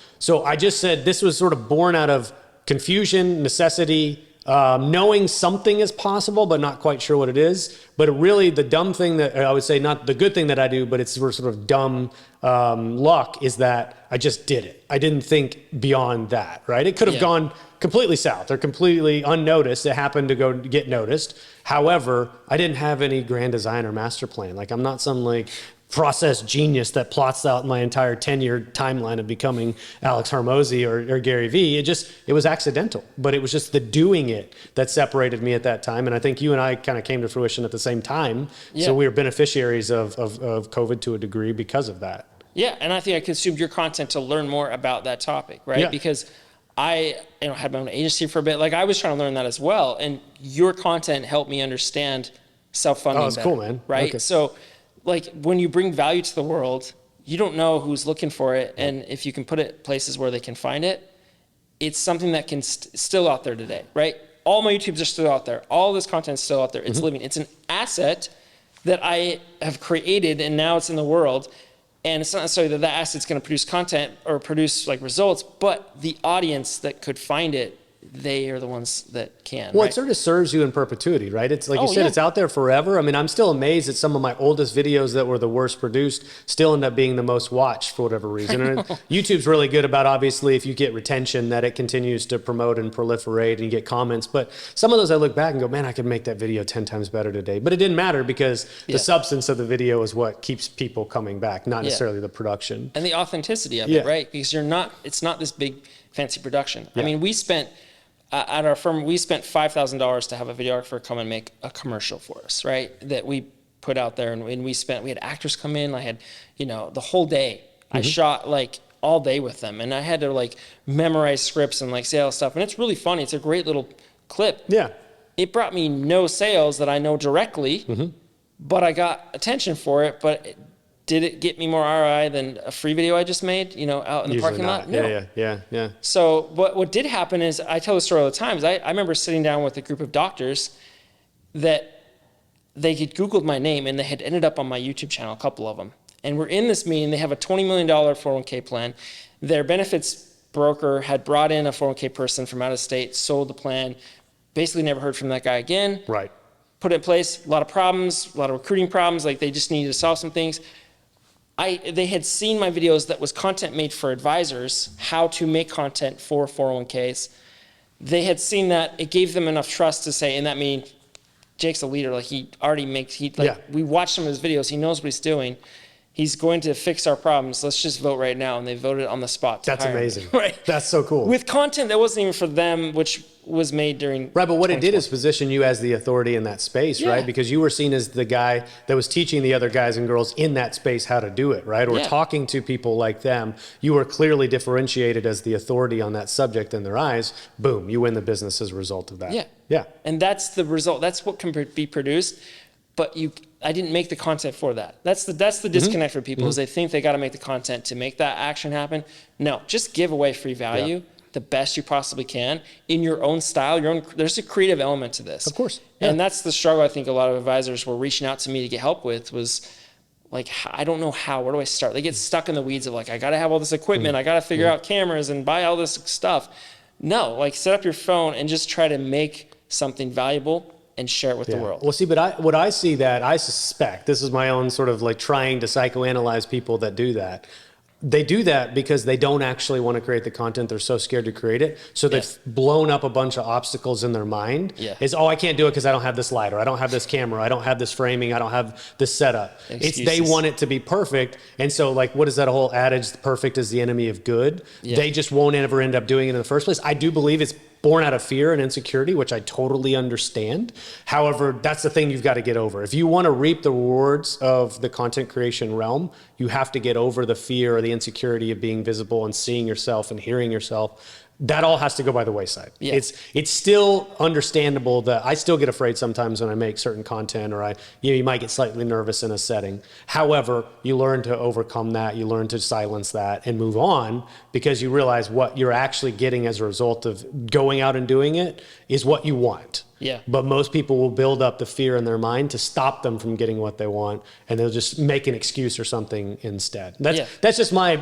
I just said this was sort of born out of confusion, necessity, knowing something is possible, but not quite sure what it is. But really the dumb thing that I would say, not the good thing that I do, but it's sort of dumb luck, is that I just did it. I didn't think beyond that, right? It could have gone completely south or completely unnoticed. It happened to get noticed. However, I didn't have any grand design or master plan. Like I'm not some like process genius that plots out my entire 10-year timeline of becoming Alex Hormozy or Gary Vee. It was accidental, but it was just the doing it that separated me at that time. And I think you and I kind of came to fruition at the same time. Yeah. So we were beneficiaries of COVID to a degree because of that. Yeah, and I think I consumed your content to learn more about that topic, right? Yeah. Because I had my own agency for a bit. Like I was trying to learn that as well, and your content helped me understand self-funding. Oh, that's better, cool, man. Right? Okay. So, like when you bring value to the world, you don't know who's looking for it, and if you can put it places where they can find it, it's something that can still out there today, right? All my YouTubes are still out there. All this content is still out there. It's living. It's an asset that I have created, and now it's in the world. And it's not necessarily that asset's going to produce content or produce like results, but the audience that could find it, they are the ones that can. Well, right? it sort of serves you in perpetuity, right? It's like you said, yeah. it's out there forever. I mean, I'm still amazed that some of my oldest videos that were the worst produced still end up being the most watched for whatever reason. And YouTube's really good about, obviously, if you get retention, that it continues to promote and proliferate and you get comments. But some of those I look back and go, man, I could make that video 10 times better today. But it didn't matter because the substance of the video is what keeps people coming back, not necessarily the production. And the authenticity of it, right? Because it's not this big fancy production. I mean, we spent, at our firm, we spent $5,000 to have a videographer come and make a commercial for us, right? That we put out there, and we had actors come in. I had, the whole day. I shot like all day with them, and I had to like memorize scripts and like say all this stuff. And it's really funny. It's a great little clip. Yeah. It brought me no sales that I know directly, but I got attention for it. But did it get me more ROI than a free video I just made, out in the parking lot? No. Yeah. So what did happen is, I tell the story all the time, is I remember sitting down with a group of doctors that they had Googled my name and they had ended up on my YouTube channel, a couple of them. And we're in this meeting. They have a $20 million 401k plan. Their benefits broker had brought in a 401k person from out of state, sold the plan, basically never heard from that guy again. Right. Put it in place, a lot of problems, a lot of recruiting problems. Like they just needed to solve some things. They had seen my videos that was content made for advisors, how to make content for 401ks. They had seen that. It gave them enough trust to say, in that meeting, Jake's a leader. Like we watched some of his videos. He knows what he's doing. He's going to fix our problems. Let's just vote right now. And they voted on the spot. That's amazing. Right. That's so cool. With content that wasn't even for them, which was made during. Right, but what it did is position you as the authority in that space, right? Because you were seen as the guy that was teaching the other guys and girls in that space how to do it, right? Or talking to people like them. You were clearly differentiated as the authority on that subject in their eyes. Boom, you win the business as a result of that. Yeah. And that's the result. That's what can be produced. But I didn't make the content for that. That's the disconnect for people is they think they got to make the content to make that action happen. No, just give away free value the best you possibly can in your own style. There's a creative element to this. Of course. And that's the struggle I think a lot of advisors were reaching out to me to get help with was like, I don't know how, where do I start? They get stuck in the weeds of like, I got to have all this equipment. I got to figure out cameras and buy all this stuff. No, like set up your phone and just try to make something valuable and share it with the world. Well, see, but what I see that, I suspect, this is my own sort of like trying to psychoanalyze people that do that. They do that because they don't actually want to create the content. They're so scared to create it. So they've blown up a bunch of obstacles in their mind. I can't do it because I don't have this light, or I don't have this camera, I don't have this framing, I don't have this setup. They want it to be perfect. And so like, what is that whole adage, perfect is the enemy of good? They just won't ever end up doing it in the first place. I do believe it's born out of fear and insecurity, which I totally understand. However, that's the thing you've got to get over. If you want to reap the rewards of the content creation realm, you have to get over the fear or the insecurity of being visible and seeing yourself and hearing yourself. That all has to go by the wayside. It's still understandable that I still get afraid sometimes when I make certain content, or you might get slightly nervous in a setting. However, you learn to overcome that, you learn to silence that and move on, because you realize what you're actually getting as a result of going out and doing it is what you want. But most people will build up the fear in their mind to stop them from getting what they want, and they'll just make an excuse or something instead. That's just my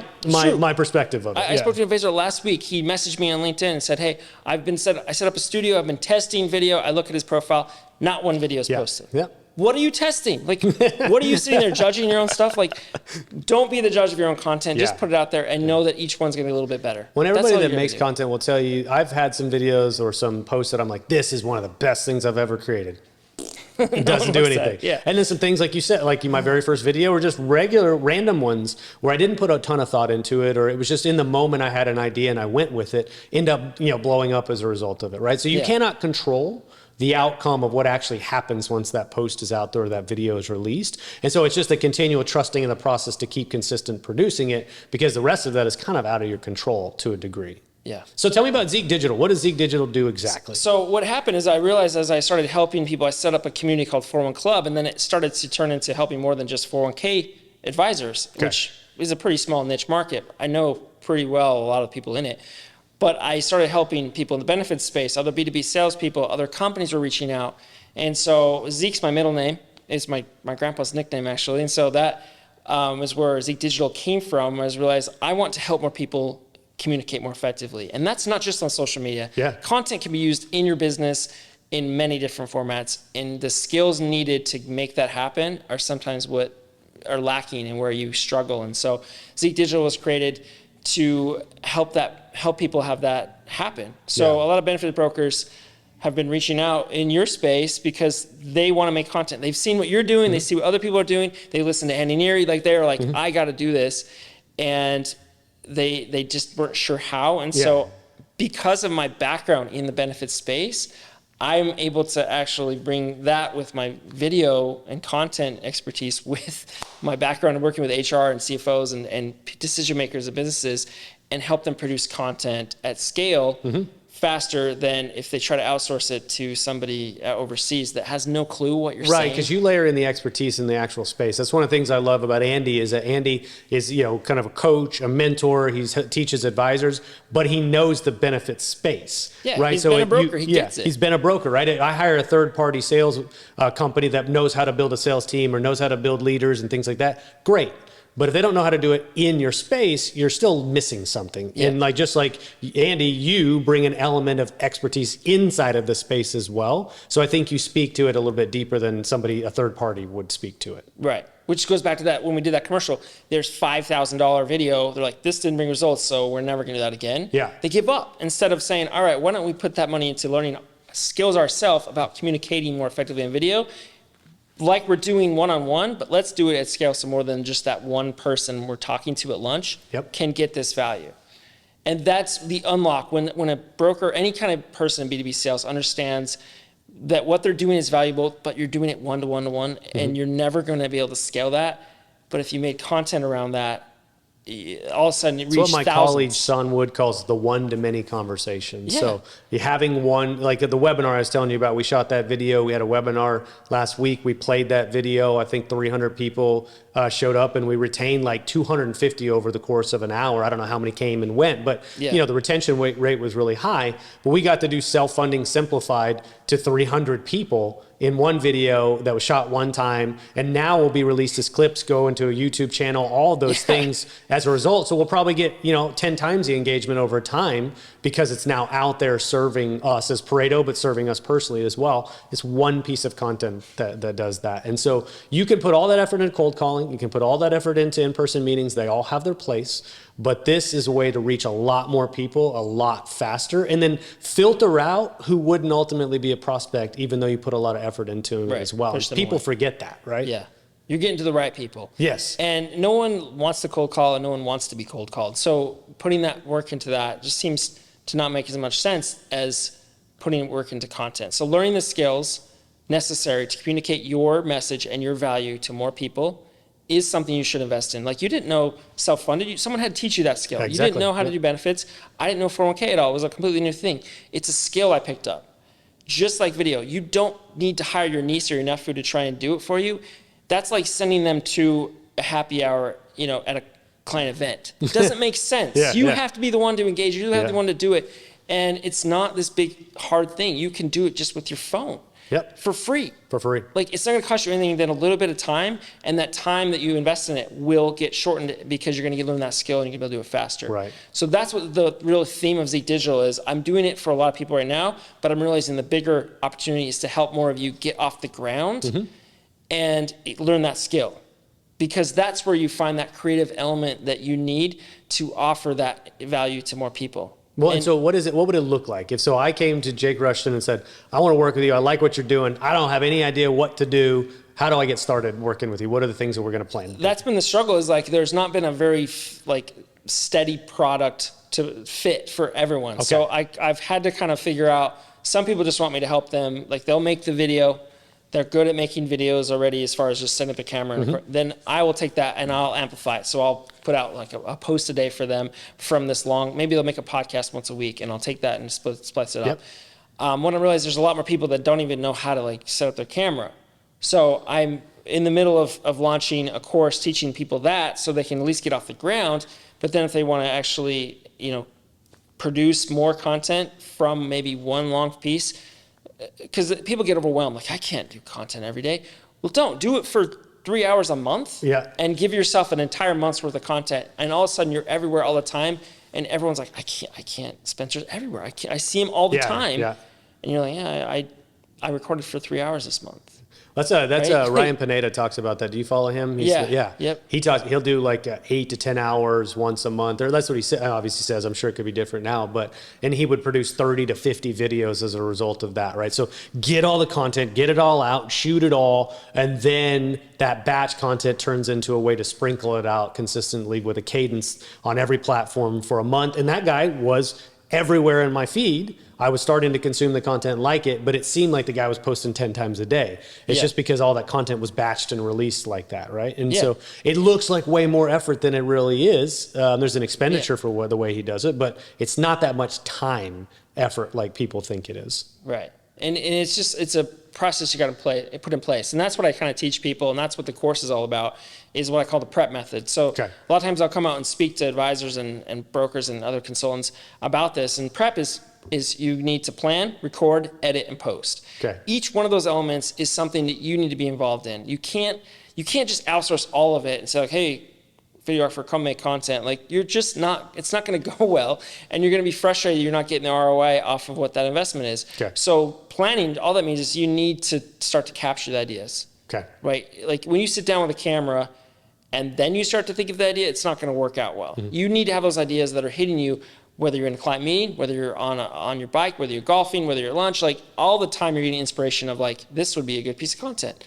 perspective of it. I spoke to an advisor last week. He messaged me on LinkedIn and said, "Hey, I set up a studio. I've been testing video. I look at his profile. Not one video is posted." What are you testing? Like, what are you sitting there judging your own stuff? Like, don't be the judge of your own content. Just put it out there and know that each one's going to be a little bit better. When everybody that makes content will tell you, I've had some videos or some posts that I'm like, this is one of the best things I've ever created. It doesn't do anything. Yeah. And then some things like you said, like my very first video were just regular random ones where I didn't put a ton of thought into it, or it was just in the moment I had an idea and I went with it, end up, blowing up as a result of it, right? So you cannot control the outcome of what actually happens once that post is out there or that video is released. And so it's just a continual trusting in the process to keep consistent producing it, because the rest of that is kind of out of your control to a degree. Yeah. So tell me about Zeek Digital. What does Zeek Digital do exactly? So what happened is I realized as I started helping people, I set up a community called 401 Club, and then it started to turn into helping more than just 401k advisors, which is a pretty small niche market. I know pretty well a lot of people in it. But I started helping people in the benefits space, other B2B salespeople, other companies were reaching out. And so Zeke's my middle name. It's my grandpa's nickname, actually. And so that is where Zeek Digital came from. I realized I want to help more people communicate more effectively. And that's not just on social media. Yeah. Content can be used in your business in many different formats. And the skills needed to make that happen are sometimes what are lacking and where you struggle. And so Zeek Digital was created to help people have that happen. So a lot of benefit brokers have been reaching out in your space because they want to make content. They've seen what you're doing. They see what other people are doing. They listen to Andy Neary. Like they're like, I got to do this. And they just weren't sure how. And so because of my background in the benefit space, I'm able to actually bring that with my video and content expertise with my background in working with HR and CFOs and decision makers of businesses, and help them produce content at scale faster than if they try to outsource it to somebody overseas that has no clue what you're saying. Right, because you layer in the expertise in the actual space. That's one of the things I love about Andy, is that Andy is, kind of a coach, a mentor. He teaches advisors, but he knows the benefit space. Yeah, right? He's been a broker. He gets it. He's been a broker, right? I hire a third-party sales company that knows how to build a sales team or knows how to build leaders and things like that. Great. But if they don't know how to do it in your space, you're still missing something. Yeah. And just like Andy, you bring an element of expertise inside of the space as well. So I think you speak to it a little bit deeper than a third party would speak to it. Right. Which goes back to that when we did that commercial, there's $5,000 video. They're like, this didn't bring results, so we're never going to do that again. Yeah. They give up instead of saying, all right, why don't we put that money into learning skills ourselves about communicating more effectively in video, like we're doing one-on-one, but let's do it at scale so more than just that one person we're talking to at lunch can get this value. And that's the unlock. When a broker, any kind of person in B2B sales understands that what they're doing is valuable, but you're doing it one-to-one, and you're never going to be able to scale that. But if you made content around that, all of a sudden it reached thousands. It's what my colleague Son Wood calls the one-to-many conversation. Yeah. So you're having one, like at the webinar I was telling you about, we shot that video. We had a webinar last week. We played that video. I think 300 people showed up, and we retained like 250 over the course of an hour. I don't know how many came and went, but the retention rate was really high. But we got to do self-funding simplified to 300 people in one video that was shot one time, and now will be released as clips, go into a YouTube channel, all of those things as a result. So we'll probably get 10 times the engagement over time, because it's now out there serving us as Pareto, but serving us personally as well. It's one piece of content that does that. And so you can put all that effort into cold calling, you can put all that effort into in-person meetings. They all have their place, but this is a way to reach a lot more people a lot faster, and then filter out who wouldn't ultimately be a prospect, even though you put a lot of effort into it as well. People forget that, right? Yeah. You're getting to the right people. Yes. And no one wants to cold call, and no one wants to be cold called. So putting that work into that just seems to not make as much sense as putting work into content. So learning the skills necessary to communicate your message and your value to more people is something you should invest in. Like, you didn't know self-funded. Someone had to teach you that skill. Exactly. You didn't know how to do benefits. I didn't know 401k at all. It was a completely new thing. It's a skill I picked up. Just like video. You don't need to hire your niece or your nephew to try and do it for you. That's like sending them to a happy hour, at a client event. It doesn't make sense. You have to be the one to engage. You have to be the one to do it. And it's not this big, hard thing. You can do it just with your phone. For free. For free. Like, it's not going to cost you anything than a little bit of time, and that time that you invest in it will get shortened because you're going to learn that skill and you're going to be able to do it faster. Right. So that's what the real theme of Zeek Digital is. I'm doing it for a lot of people right now, but I'm realizing the bigger opportunity is to help more of you get off the ground and learn that skill, because that's where you find that creative element that you need to offer that value to more people. Well, and so what would it look like? If so I came to Jake Rushton and said, I want to work with you. I like what you're doing. I don't have any idea what to do. How do I get started working with you? What are the things that we're going to plan? That's been the struggle, is like, there's not been a very like steady product to fit for everyone. Okay. So I've had to kind of figure out, some people just want me to help them. Like, they'll make the video. They're good at making videos already as far as just setting up a camera. And then I will take that and I'll amplify it. So I'll put out like a post a day for them from this long, maybe they'll make a podcast once a week, and I'll take that and splice it up. When I realize there's a lot more people that don't even know how to like set up their camera. So I'm in the middle of launching a course teaching people that, so they can at least get off the ground. But then if they want to actually, produce more content from maybe one long piece, because people get overwhelmed, like, I can't do content every day. Well, don't do it for 3 hours a month, and give yourself an entire month's worth of content, and all of a sudden you're everywhere all the time, and everyone's like, I can't. Spencer's everywhere. I see him all the time, and you're like, I recorded for 3 hours this month. That's right? Ryan Pineda talks about that. Do you follow him? Yep. He'll do like 8 to 10 hours once a month, or that's what he obviously says. I'm sure it could be different now, and he would produce 30 to 50 videos as a result of that, right? So get all the content, get it all out, shoot it all, and then that batch content turns into a way to sprinkle it out consistently with a cadence on every platform for a month. And that guy was everywhere in my feed. I was starting to consume the content, like it, but it seemed like the guy was posting 10 times a day. It's just because all that content was batched and released like that, right? And so it looks like way more effort than it really is. There's an expenditure for the way he does it, but it's not that much time effort like people think it is. Right. And it's a process you got to put in place. And that's what I kind of teach people, and that's what the course is all about, is what I call the prep method. So a lot of times I'll come out and speak to advisors and brokers and other consultants about this. And prep is you need to plan, record, edit, and post. Each one of those elements is something that you need to be involved in. You can't just outsource all of it and say, like, hey, videographer, come make content. Like, it's not going to go well, and you're going to be frustrated you're not getting the ROI off of what that investment is. So planning, all that means is you need to start to capture the ideas. Right? Like, when you sit down with a camera and then you start to think of the idea, it's not going to work out well. You need to have those ideas that are hitting you, whether you're in a client meeting, whether you're on your bike, whether you're golfing, whether you're at lunch, like, all the time you're getting inspiration of, like, this would be a good piece of content.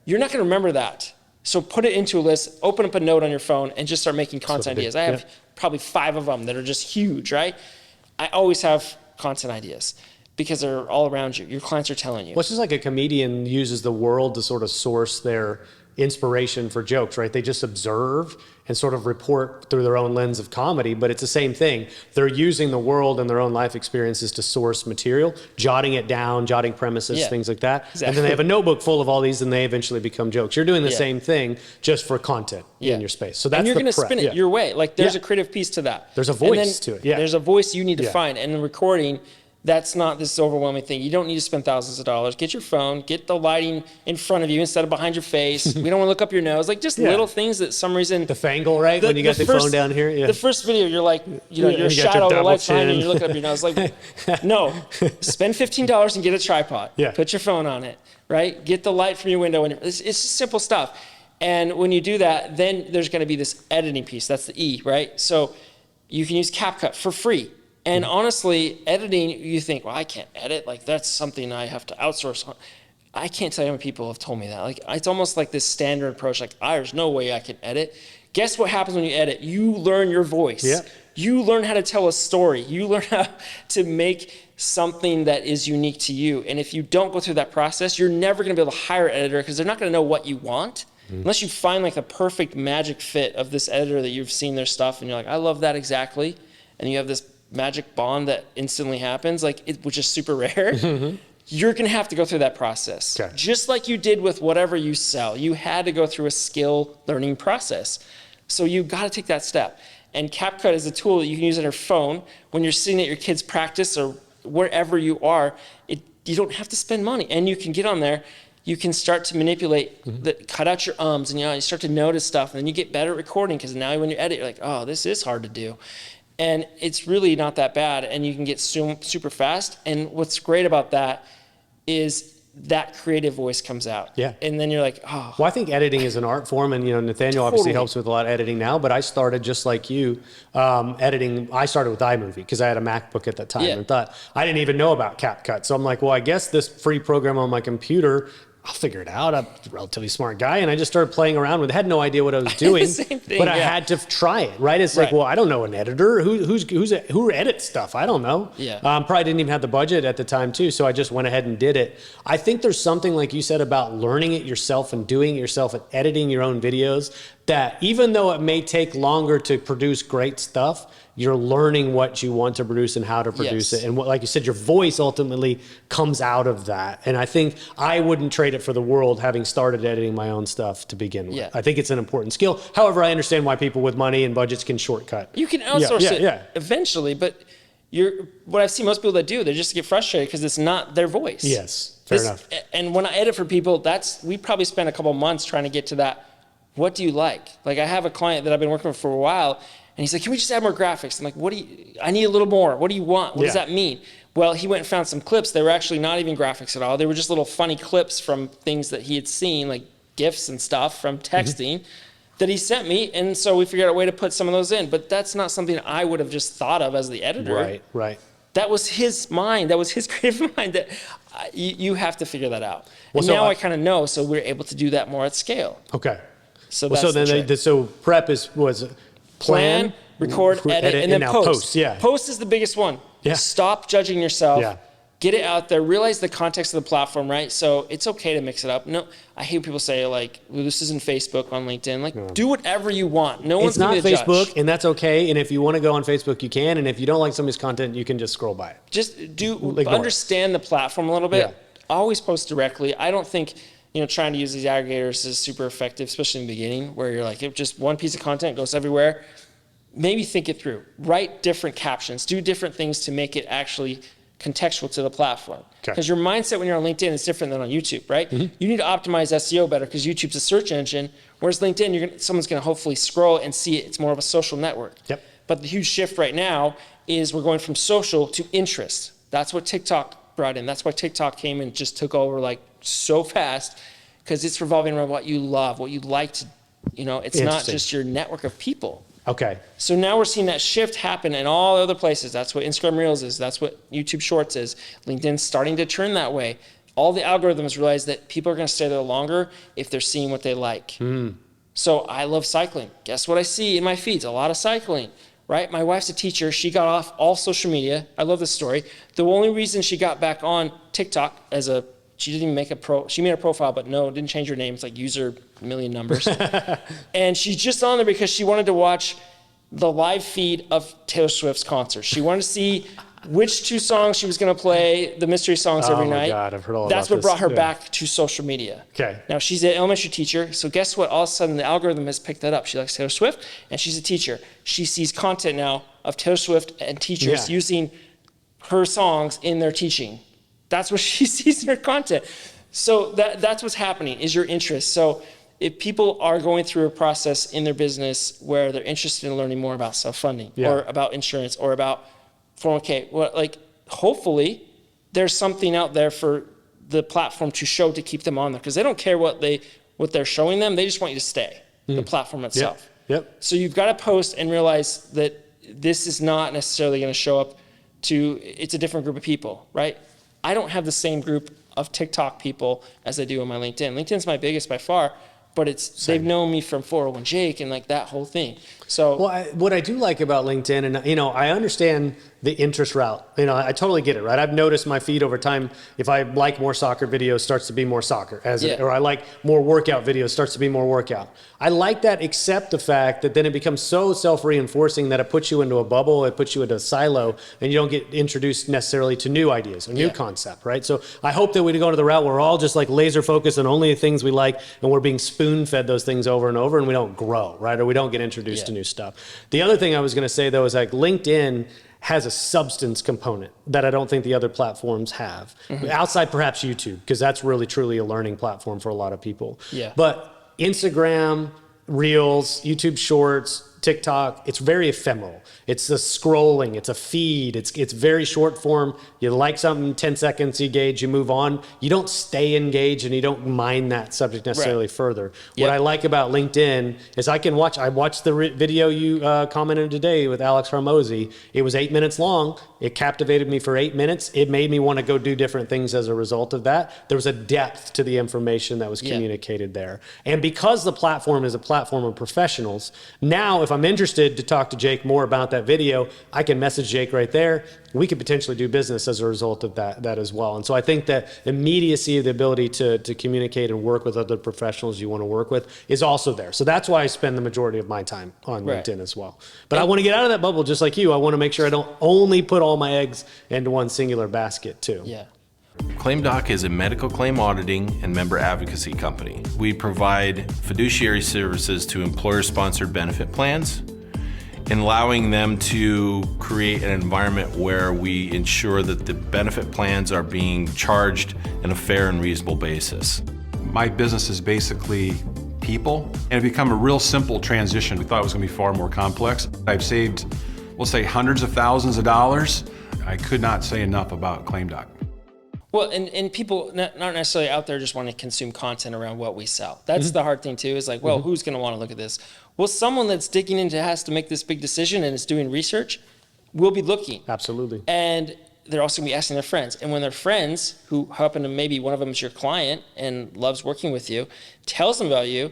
You're not going to remember that. So put it into a list, open up a note on your phone, and just start making content ideas. I have probably 5 of them that are just huge, right? I always have content ideas because they're all around you. Your clients are telling you. Well, it's just like a comedian uses the world to sort of source their inspiration for jokes, right? They just observe and sort of report through their own lens of comedy, but it's the same thing. They're using the world and their own life experiences to source material, jotting it down, jotting premises, things like that. And then they have a notebook full of all these, and they eventually become jokes. You're doing the same thing, just for content in your space. So that's and you're going to spin it your way. Like, there's a creative piece to that. There's a voice to it. There's a voice you need to find. And in recording, that's not this overwhelming thing. You don't need to spend thousands of dollars. Get your phone, get the lighting in front of you instead of behind your face. We don't want to look up your nose. Like, just little things that some reason. The fangle, right? When you got the phone down here. The first video, you're like, you're a shadow, the light's behind you, and you're looking up your nose. Like, no, spend $15 and get a tripod. Put your phone on it, right? Get the light from your window. And it's just simple stuff. And when you do that, then there's going to be this editing piece. That's the E, right? So you can use CapCut for free. And honestly, editing, you think, well, I can't edit. Like, that's something I have to outsource. I can't tell you how many people have told me that. Like, it's almost like this standard approach, like, there's no way I can edit. Guess what happens when you edit? You learn your voice. You learn how to tell a story. You learn how to make something that is unique to you. And if you don't go through that process, you're never going to be able to hire an editor, because they're not going to know what you want. Unless you find like the perfect magic fit of this editor that you've seen their stuff and you're like, I love that exactly. And you have this magic bond that instantly happens, which is super rare. You're going to have to go through that process. Just like you did with whatever you sell. You had to go through a skill learning process. So you got to take that step. And CapCut is a tool that you can use on your phone when you're sitting at your kids' practice or wherever you are. You don't have to spend money. And you can get on there. You can start to manipulate, cut out your ums, and you start to notice stuff. And then you get better at recording, because now when you edit, you're like, oh, this is hard to do. And it's really not that bad, and you can get super fast. And what's great about that is that creative voice comes out. Yeah. And then you're like, oh. Well, I think editing is an art form, and Nathaniel obviously helps with a lot of editing now. But I started just like you, editing. I started with iMovie because I had a MacBook at that time, and thought I didn't even know about CapCut. So I'm like, well, I guess this free program on my computer, I'll figure it out. I'm a relatively smart guy. And I just started playing around with it. I had no idea what I was doing, Same thing, but I had to try it, right? It's like, well, I don't know an editor. Who edits stuff? I don't know. Yeah. Probably didn't even have the budget at the time too. So I just went ahead and did it. I think there's something, like you said, about learning it yourself and doing it yourself and editing your own videos, that even though it may take longer to produce great stuff, you're learning what you want to produce and how to produce it. And what, like you said, your voice ultimately comes out of that. And I think I wouldn't trade it for the world, having started editing my own stuff to begin with. Yeah. I think it's an important skill. However, I understand why people with money and budgets can shortcut. You can outsource it eventually, but what I've seen most people that do, they just get frustrated because it's not their voice. Yes, fair enough. And when I edit for people, we probably spend a couple months trying to get to that. What do you like? Like, I have a client that I've been working with for a while, and he's like, can we just add more graphics? I'm like, I need a little more. What do you want? What does that mean? Well, he went and found some clips. They were actually not even graphics at all. They were just little funny clips from things that he had seen, like GIFs and stuff from texting that he sent me. And so we figured out a way to put some of those in. But that's not something I would have just thought of as the editor. Right. That was his mind. That was his creative mind. That you have to figure that out. Well, and now I kind of know, so we're able to do that more at scale. Okay. So well, so prep was plan, record, edit, and then post. Yeah. Post is the biggest one. Yeah. Stop judging yourself. Yeah. Get it out there. Realize the context of the platform, right? So it's okay to mix it up. No, I hate when people say, like, well, this isn't Facebook on LinkedIn. Like, do whatever you want. No one's going to judge. It's not Facebook, and that's okay. And if you want to go on Facebook, you can. And if you don't like somebody's content, you can just scroll by it. Just understand the platform a little bit. Yeah. Always post directly. I don't think trying to use these aggregators is super effective, especially in the beginning, where you're like, if just one piece of content goes everywhere. Maybe think it through. Write different captions. Do different things to make it actually contextual to the platform. Because your mindset when you're on LinkedIn is different than on YouTube, right? You need to optimize SEO better because YouTube's a search engine, whereas LinkedIn, someone's going to hopefully scroll and see it. It's more of a social network. Yep. But the huge shift right now is we're going from social to interest. That's what TikTok brought in. That's why TikTok came and just took over like so fast, because it's revolving around what you love, what you like to, it's not just your network of people. Okay. So now we're seeing that shift happen in all other places. That's what Instagram Reels is. That's what YouTube Shorts is. LinkedIn's starting to turn that way. All the algorithms realize that people are going to stay there longer if they're seeing what they like. So I love cycling. Guess what I see in my feeds? A lot of cycling, right? My wife's a teacher. She got off all social media. I love this story. The only reason she got back on TikTok she didn't even she made a profile, but didn't change her name. It's like user million numbers. And she's just on there because she wanted to watch the live feed of Taylor Swift's concert. She wanted to see which two songs she was going to play, the mystery songs every night. Oh my God, I've heard all That's about what brought her this. back to social media. Okay. Now she's an elementary teacher. So guess what? All of a sudden the algorithm has picked that up. She likes Taylor Swift and she's a teacher. She sees content now of Taylor Swift and teachers using her songs in their teaching. That's what she sees in her content. So that's what's happening, is your interest. So if people are going through a process in their business where they're interested in learning more about self-funding or about insurance or about 401k, well, hopefully there's something out there for the platform to show to keep them on there, because they don't care what they're showing them. They just want you to stay, the platform itself. Yep. So you've got to post and realize that this is not necessarily going to show up it's a different group of people, right? I don't have the same group of TikTok people as I do on my LinkedIn. LinkedIn's my biggest by far, but they've known me from 401 Jake and that whole thing. So what I do like about LinkedIn, and I understand the interest route. I totally get it, right? I've noticed my feed over time. If I like more soccer videos, starts to be more soccer, or I like more workout videos, starts to be more workout. I like that, except the fact that then it becomes so self-reinforcing that it puts you into a bubble, it puts you into a silo, and you don't get introduced necessarily to new ideas or new concept, right? So I hope that we go to the route where we're all just laser focused on only the things we like, and we're being spoon-fed those things over and over, and we don't grow, right? Or we don't get introduced to new stuff. The other thing I was going to say though is LinkedIn has a substance component that I don't think the other platforms have, outside perhaps YouTube, because that's really truly a learning platform for a lot of people. Yeah. But Instagram, Reels, YouTube Shorts, TikTok, it's very ephemeral. It's a scrolling, it's a feed, it's very short form. You like something, 10 seconds, you engage, you move on. You don't stay engaged and you don't mind that subject necessarily further. What I like about LinkedIn is I watched the video you commented today with Alex Hormozy. It was 8 minutes long. It captivated me for 8 minutes. It made me want to go do different things as a result of that. There was a depth to the information that was communicated there. And because the platform is a platform of professionals, now if I'm interested to talk to Jake more about that video, I can message Jake right there. We could potentially do business as a result of that as well. And so I think that immediacy of the ability to communicate and work with other professionals you want to work with is also there. So that's why I spend the majority of my time on LinkedIn as well. But I want to get out of that bubble just like you. I want to make sure I don't only put all my eggs into one singular basket too. Yeah. ClaimDoc is a medical claim auditing and member advocacy company. We provide fiduciary services to employer-sponsored benefit plans and allowing them to create an environment where we ensure that the benefit plans are being charged in a fair and reasonable basis. My business is basically people, and it become a real simple transition. We thought it was going to be far more complex. I've saved, we'll say, hundreds of thousands of dollars. I could not say enough about ClaimDoc. Well, and people not necessarily out there just want to consume content around what we sell. That's the hard thing too, is like, well, who's going to want to look at this? Well, someone that's digging into has to make this big decision and is doing research will be looking. Absolutely. And they're also going to be asking their friends. And when their friends, who happen to maybe one of them is your client and loves working with you, tells them about you,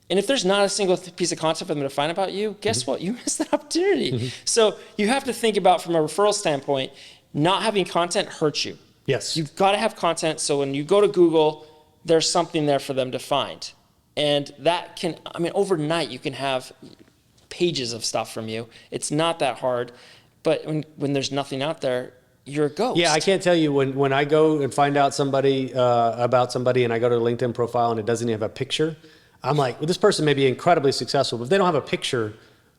and if there's not a single piece of content for them to find about you, guess what? You missed that opportunity. So you have to think about, from a referral standpoint, not having content hurts you. Yes. You've got to have content, so when you go to Google, there's something there for them to find. And that can, I mean, overnight you can have pages of stuff from you. It's not that hard, but when there's nothing out there, you're a ghost. Yeah, I can't tell you when I go and find out somebody about somebody and I go to the LinkedIn profile and it doesn't even have a picture, I'm like, well, this person may be incredibly successful, but if they don't have a picture,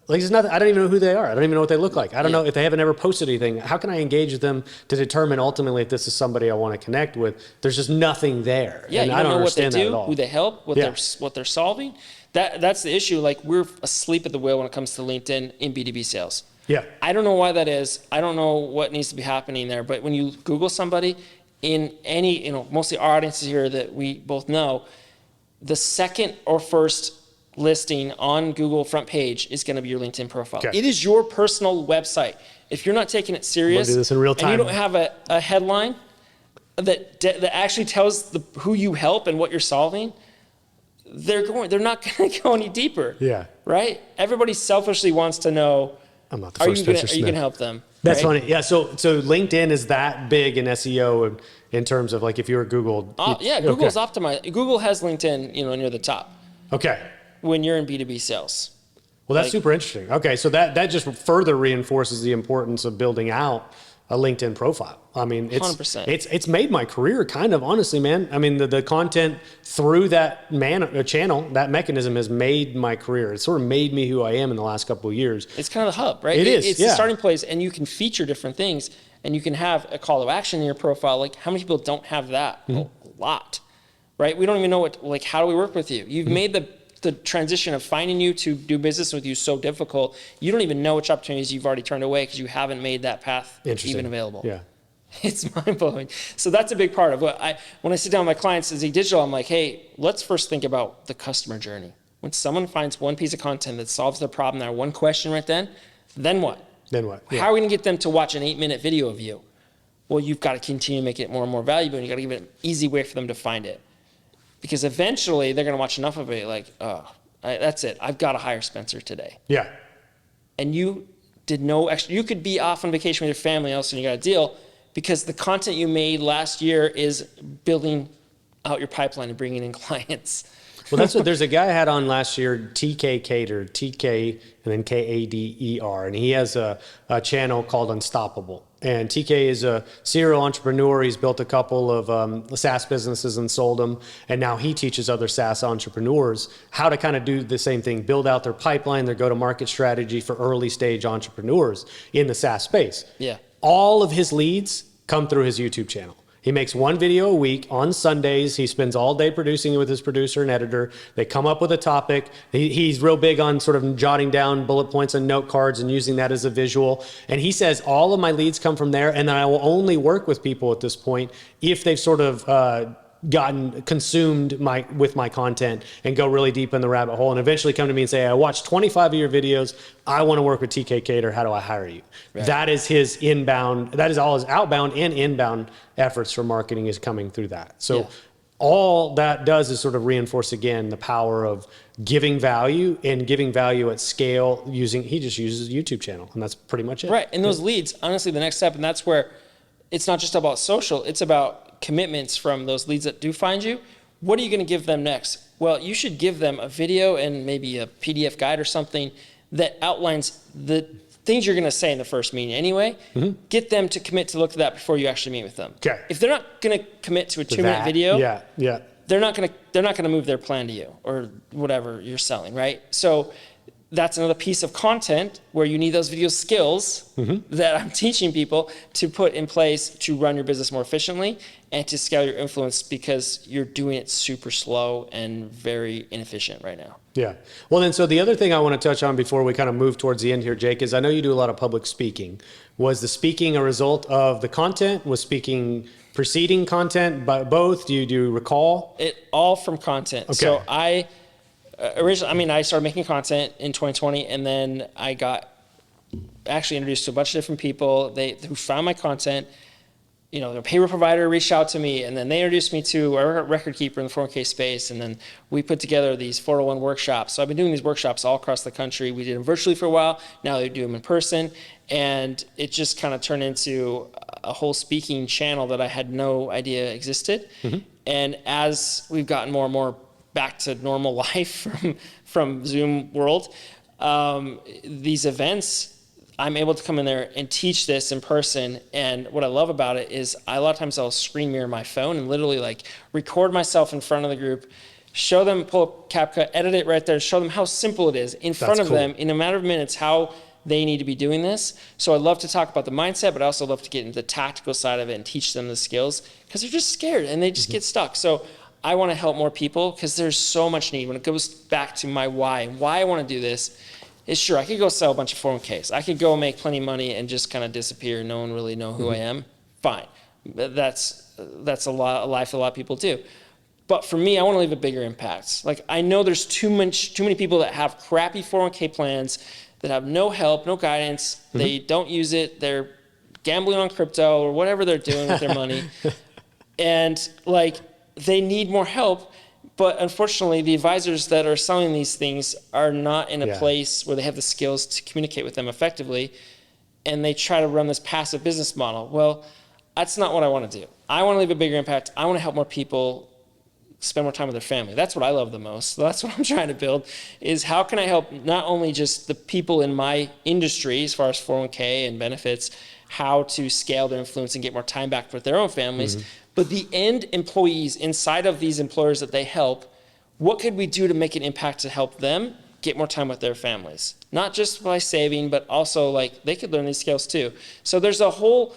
like it's nothing, I don't even know who they are. I don't even know what they look like. I don't know if they haven't ever posted anything. How can I engage with them to determine ultimately if this is somebody I want to connect with? There's just nothing there. Yeah, and you I don't know what they understand that do, at all. who they help, what they're solving. That's the issue. Like, we're asleep at the wheel when it comes to LinkedIn in B2B sales. Yeah. I don't know why that is. I don't know what needs to be happening there. But when you Google somebody in any, mostly our audiences here that we both know, the second or first listing on Google front page is going to be your LinkedIn profile. Okay. It is your personal website. If you're not taking it serious, do this in real time. and you don't have a headline that actually tells who you help and what you're solving, they're not going to go any deeper. Yeah. Right? Everybody selfishly wants to know, I'm not the are first you going Spencer to Smith. help them? That's right? funny. Yeah. So LinkedIn is that big in SEO in terms of like if you were Googled. Yeah, Google's optimized. Google has LinkedIn, near the top Okay. when you're in B2B sales. Well, that's super interesting. Okay, so that just further reinforces the importance of building out a LinkedIn profile. I mean, 100%. it's made my career kind of, honestly, man. I mean, the content through that channel, that mechanism has made my career. It sort of made me who I am in the last couple of years. It's kind of the hub, right? It is, It's yeah. the starting place, and you can feature different things, and you can have a call to action in your profile. Like, how many people don't have that? A lot, right? We don't even know how do we work with you? You've made the transition of finding you to do business with you so difficult. You don't even know which opportunities you've already turned away because you haven't made that path even available. Yeah. It's mind-blowing. So that's a big part of when I sit down with my clients at Zeke Digital, I'm like, hey, let's first think about the customer journey. When someone finds one piece of content that solves their problem, that one question right then what? Then what? Yeah. How are we going to get them to watch an 8-minute video of you? Well, you've got to continue to make it more and more valuable, and you've got to give it an easy way for them to find it. Because eventually they're going to watch enough of it, like, that's it. I've got to hire Spencer today. Yeah. And you did no extra. You could be off on vacation with your family, else and you got a deal, because the content you made last year is building out your pipeline and bringing in clients. Well, that's what there's a guy I had on last year, TK Cater, TK and then Kader, and he has a channel called Unstoppable. And TK is a serial entrepreneur. He's built a couple of SaaS businesses and sold them. And now he teaches other SaaS entrepreneurs how to kind of do the same thing, build out their pipeline, their go-to-market strategy for early stage entrepreneurs in the SaaS space. Yeah. All of his leads come through his YouTube channel. He makes one video a week on Sundays. He spends all day producing it with his producer and editor. They come up with a topic. He's real big on sort of jotting down bullet points and note cards and using that as a visual. And he says, all of my leads come from there, and then I will only work with people at this point if they've sort of gotten consumed with my content and go really deep in the rabbit hole and eventually come to me and say, I watched 25 of your videos. I want to work with TK Cater. How do I hire you? Right. That is his inbound. That is all his outbound and inbound efforts for marketing is coming through that. So all that does is sort of reinforce again the power of giving value and giving value at scale he just uses a YouTube channel, and that's pretty much it. Right. And those leads, honestly, the next step, and that's where it's not just about social, it's about commitments from those leads that do find you. What are you going to give them next? Well, you should give them a video and maybe a PDF guide or something that outlines the things you're going to say in the first meeting anyway. Get them to commit to look at that before you actually meet with them. Okay. If they're not going to commit to a 2-minute video, they're not going to move their plan to you or whatever you're selling, right? So that's another piece of content where you need those video skills that I'm teaching people to put in place to run your business more efficiently and to scale your influence, because you're doing it super slow and very inefficient right now. Yeah. Well, then, so the other thing I want to touch on before we kind of move towards the end here, Jake, is I know you do a lot of public speaking. Was the speaking a result of the content? Was speaking preceding content? By both? Do you recall? It all from content. Okay. So originally, I started making content in 2020, and then I got actually introduced to a bunch of different people who found my content. You know, their payroll provider reached out to me, and then they introduced me to a record keeper in the 401k space, and then we put together these 401 workshops. So I've been doing these workshops all across the country. We did them virtually for a while. Now they do them in person, and it just kind of turned into a whole speaking channel that I had no idea existed. And as we've gotten more and more back to normal life from Zoom world, these events, I'm able to come in there and teach this in person. And what I love about it is a lot of times I'll screen mirror my phone and literally like record myself in front of the group, show them, pull up CapCut, edit it right there, show them how simple it is in front of them in a matter of minutes, how they need to be doing this. So I love to talk about the mindset, but I also love to get into the tactical side of it and teach them the skills, because they're just scared and they just get stuck. So I want to help more people because there's so much need. When it goes back to my why I want to do this, is sure, I could go sell a bunch of 401ks. I could go make plenty of money and just kind of disappear. No one really know who I am. Fine. That's a life a lot of people do. But for me, I want to leave a bigger impact. Like, I know there's too many people that have crappy 401k plans that have no help, no guidance. They don't use it. They're gambling on crypto or whatever they're doing with their money. And like, they need more help. But unfortunately, the advisors that are selling these things are not in a place where they have the skills to communicate with them effectively, and they try to run this passive business model. Well, that's not what I want to do. I want to leave a bigger impact. I want to help more people spend more time with their family. That's what I love the most. So that's what I'm trying to build, is how can I help not only just the people in my industry as far as 401k and benefits, how to scale their influence and get more time back with their own families, but the end employees inside of these employers that they help, what could we do to make an impact to help them get more time with their families? Not just by saving, but also like they could learn these skills too. So there's a whole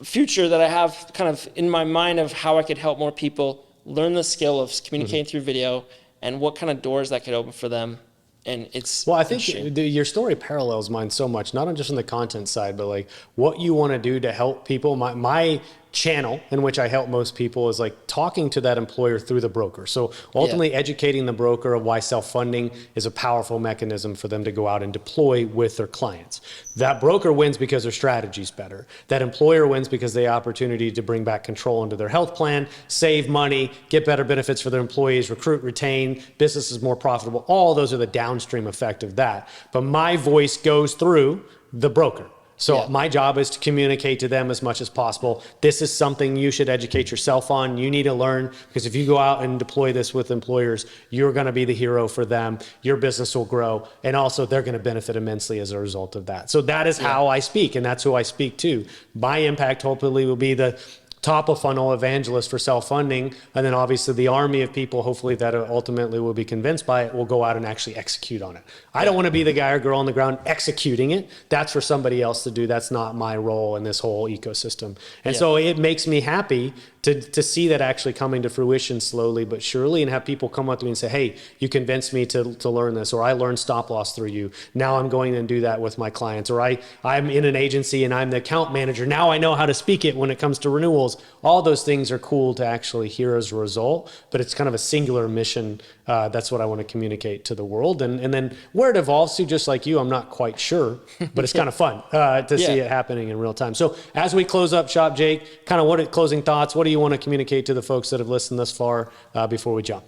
future that I have kind of in my mind of how I could help more people learn the skill of communicating through video and what kind of doors that could open for them. And it's I think your story parallels mine so much, not just on the content side, but like what you want to do to help people. My channel in which I help most people is like talking to that employer through the broker. So ultimately educating the broker of why self-funding is a powerful mechanism for them to go out and deploy with their clients. That broker wins because their strategy's better. That employer wins because they have the opportunity to bring back control into their health plan, save money, get better benefits for their employees, recruit, retain, business is more profitable. All those are the downstream effect of that. But my voice goes through the broker. So my job is to communicate to them as much as possible. This is something you should educate yourself on. You need to learn, because if you go out and deploy this with employers, you're going to be the hero for them. Your business will grow. And also they're going to benefit immensely as a result of that. So that is how I speak, and that's who I speak to. My impact hopefully will be the top of funnel evangelist for self-funding. And then obviously the army of people, hopefully that ultimately will be convinced by it, will go out and actually execute on it. I don't want to be the guy or girl on the ground executing it. That's for somebody else to do. That's not my role in this whole ecosystem. And so it makes me happy to see that actually coming to fruition slowly but surely, and have people come up to me and say, hey, you convinced me to learn this, or I learned stop loss through you. Now I'm going and do that with my clients, or I'm in an agency and I'm the account manager. Now I know how to speak it when it comes to renewals. All those things are cool to actually hear as a result, but it's kind of a singular mission. That's what I want to communicate to the world. And then where it evolves to, just like you, I'm not quite sure, but it's kind of fun to see it happening in real time. So as we close up shop, Jake, kind of closing thoughts, what do you want to communicate to the folks that have listened thus far before we jump?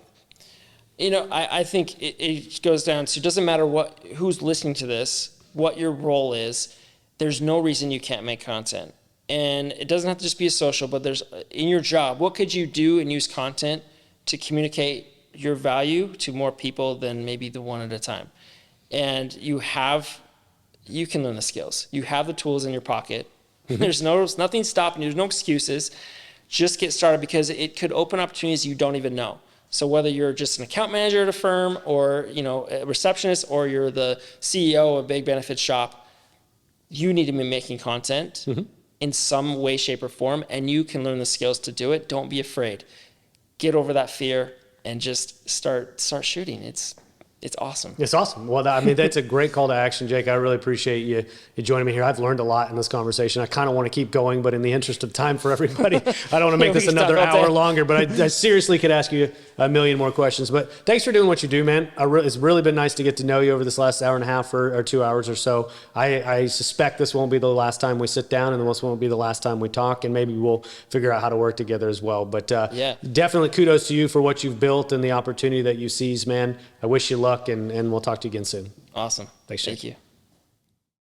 I think it goes down to, it doesn't matter who's listening to this, what your role is, there's no reason you can't make content. And it doesn't have to just be a social, but there's, in your job, what could you do and use content to communicate your value to more people than maybe the one at a time? And you can learn the skills. You have the tools in your pocket. There's nothing stopping you. There's no excuses. Just get started, because it could open opportunities you don't even know. So whether you're just an account manager at a firm, or a receptionist, or you're the CEO of a big benefit shop, you need to be making content in some way, shape, or form, and you can learn the skills to do it. Don't be afraid. Get over that fear and just start shooting. It's awesome. It's awesome. Well, I mean, that's a great call to action, Jake. I really appreciate you joining me here. I've learned a lot in this conversation. I kind of want to keep going, but in the interest of time for everybody, I don't want to make this another hour longer, but I seriously could ask you a million more questions. But thanks for doing what you do, man. It's really been nice to get to know you over this last hour and a half or 2 hours or so. I suspect this won't be the last time we sit down, and this won't be the last time we talk, and maybe we'll figure out how to work together as well. But definitely kudos to you for what you've built and the opportunity that you seize, man. I wish you luck, and we'll talk to you again soon. Awesome. Thanks, Jake. Thank you.